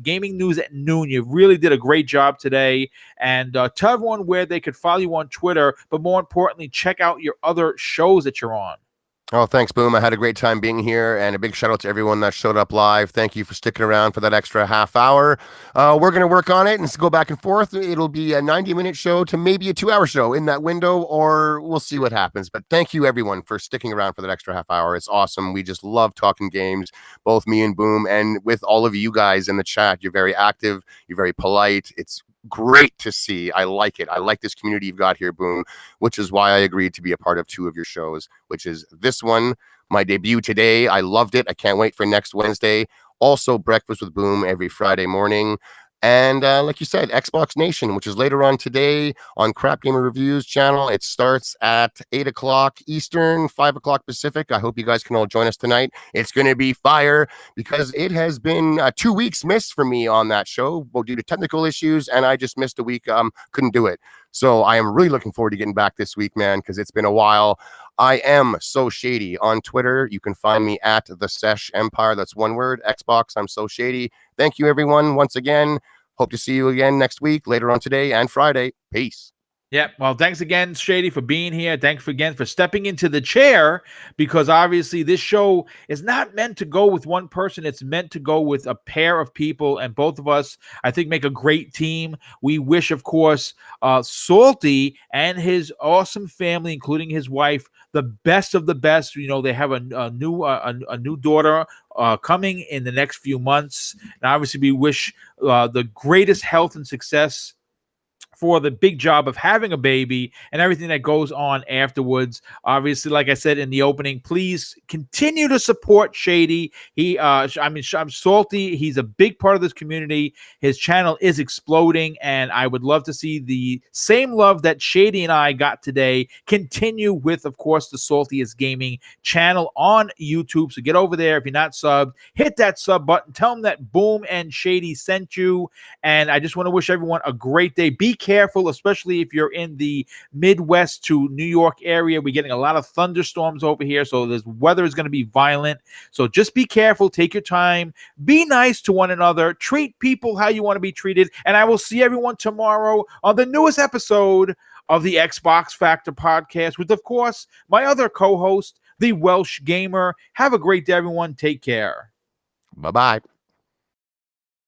Gaming News at Noon. You really did a great job today. And tell everyone where they could follow you on Twitter, but more importantly, check out your other shows that you're on. Oh, thanks, Boom. I had a great time being here, and a big shout out to everyone that showed up live. Thank you for sticking around for that extra half hour. We're going to work on it and go back and forth. It'll be a 90-minute show to maybe a 2-hour show in that window, or we'll see what happens. But thank you, everyone, for sticking around for that extra half hour. It's awesome. We just love talking games, both me and Boom, and with all of you guys in the chat. You're very active. You're very polite. It's great to see. I like it. I like this community you've got here, Boom, which is why I agreed to be a part of 2 of your shows, which is this one, my debut today. I loved it. I can't wait for next Wednesday. Also, Breakfast with Boom every Friday morning. And like you said, Xbox Nation, which is later on today on Crap Gamer Reviews channel. It starts at 8 o'clock Eastern, 5 o'clock Pacific. I hope you guys can all join us tonight. It's going to be fire because it has been 2 weeks missed for me on that show due to technical issues, and I just missed a week. Couldn't do it. So I am really looking forward to getting back this week, man, because it's been a while. I am So Shady on Twitter. You can find me at the Sesh Empire. That's one word. Xbox, I'm So Shady. Thank you, everyone, once again. Hope to see you again next week, later on today and Friday. Peace. Yeah, well, thanks again, Shady, for being here. Thanks again for stepping into the chair, because obviously this show is not meant to go with one person. It's meant to go with a pair of people, and both of us, I think, make a great team. We wish, of course, Salty and his awesome family, including his wife, the best of the best. You know, they have a new daughter coming in the next few months, and obviously we wish the greatest health and success for the big job of having a baby and everything that goes on afterwards. Obviously, like I said in the opening, please continue to support Shady. I'm Salty. He's a big part of this community. His channel is exploding, and I would love to see the same love that Shady and I got today continue with, of course, the Saltiest Gaming channel on YouTube. So get over there. If you're not subbed, hit that sub button. Tell them that Boom and Shady sent you. And I just want to wish everyone a great day. Be careful, especially if you're in the Midwest to New York area. We're getting a lot of thunderstorms over here, so the weather is going to be violent. So just be careful. Take your time. Be nice to one another. Treat people how you want to be treated. And I will see everyone tomorrow on the newest episode of the Xbox Factor podcast with, of course, my other co-host, the Welsh Gamer. Have a great day, everyone. Take care. Bye-bye.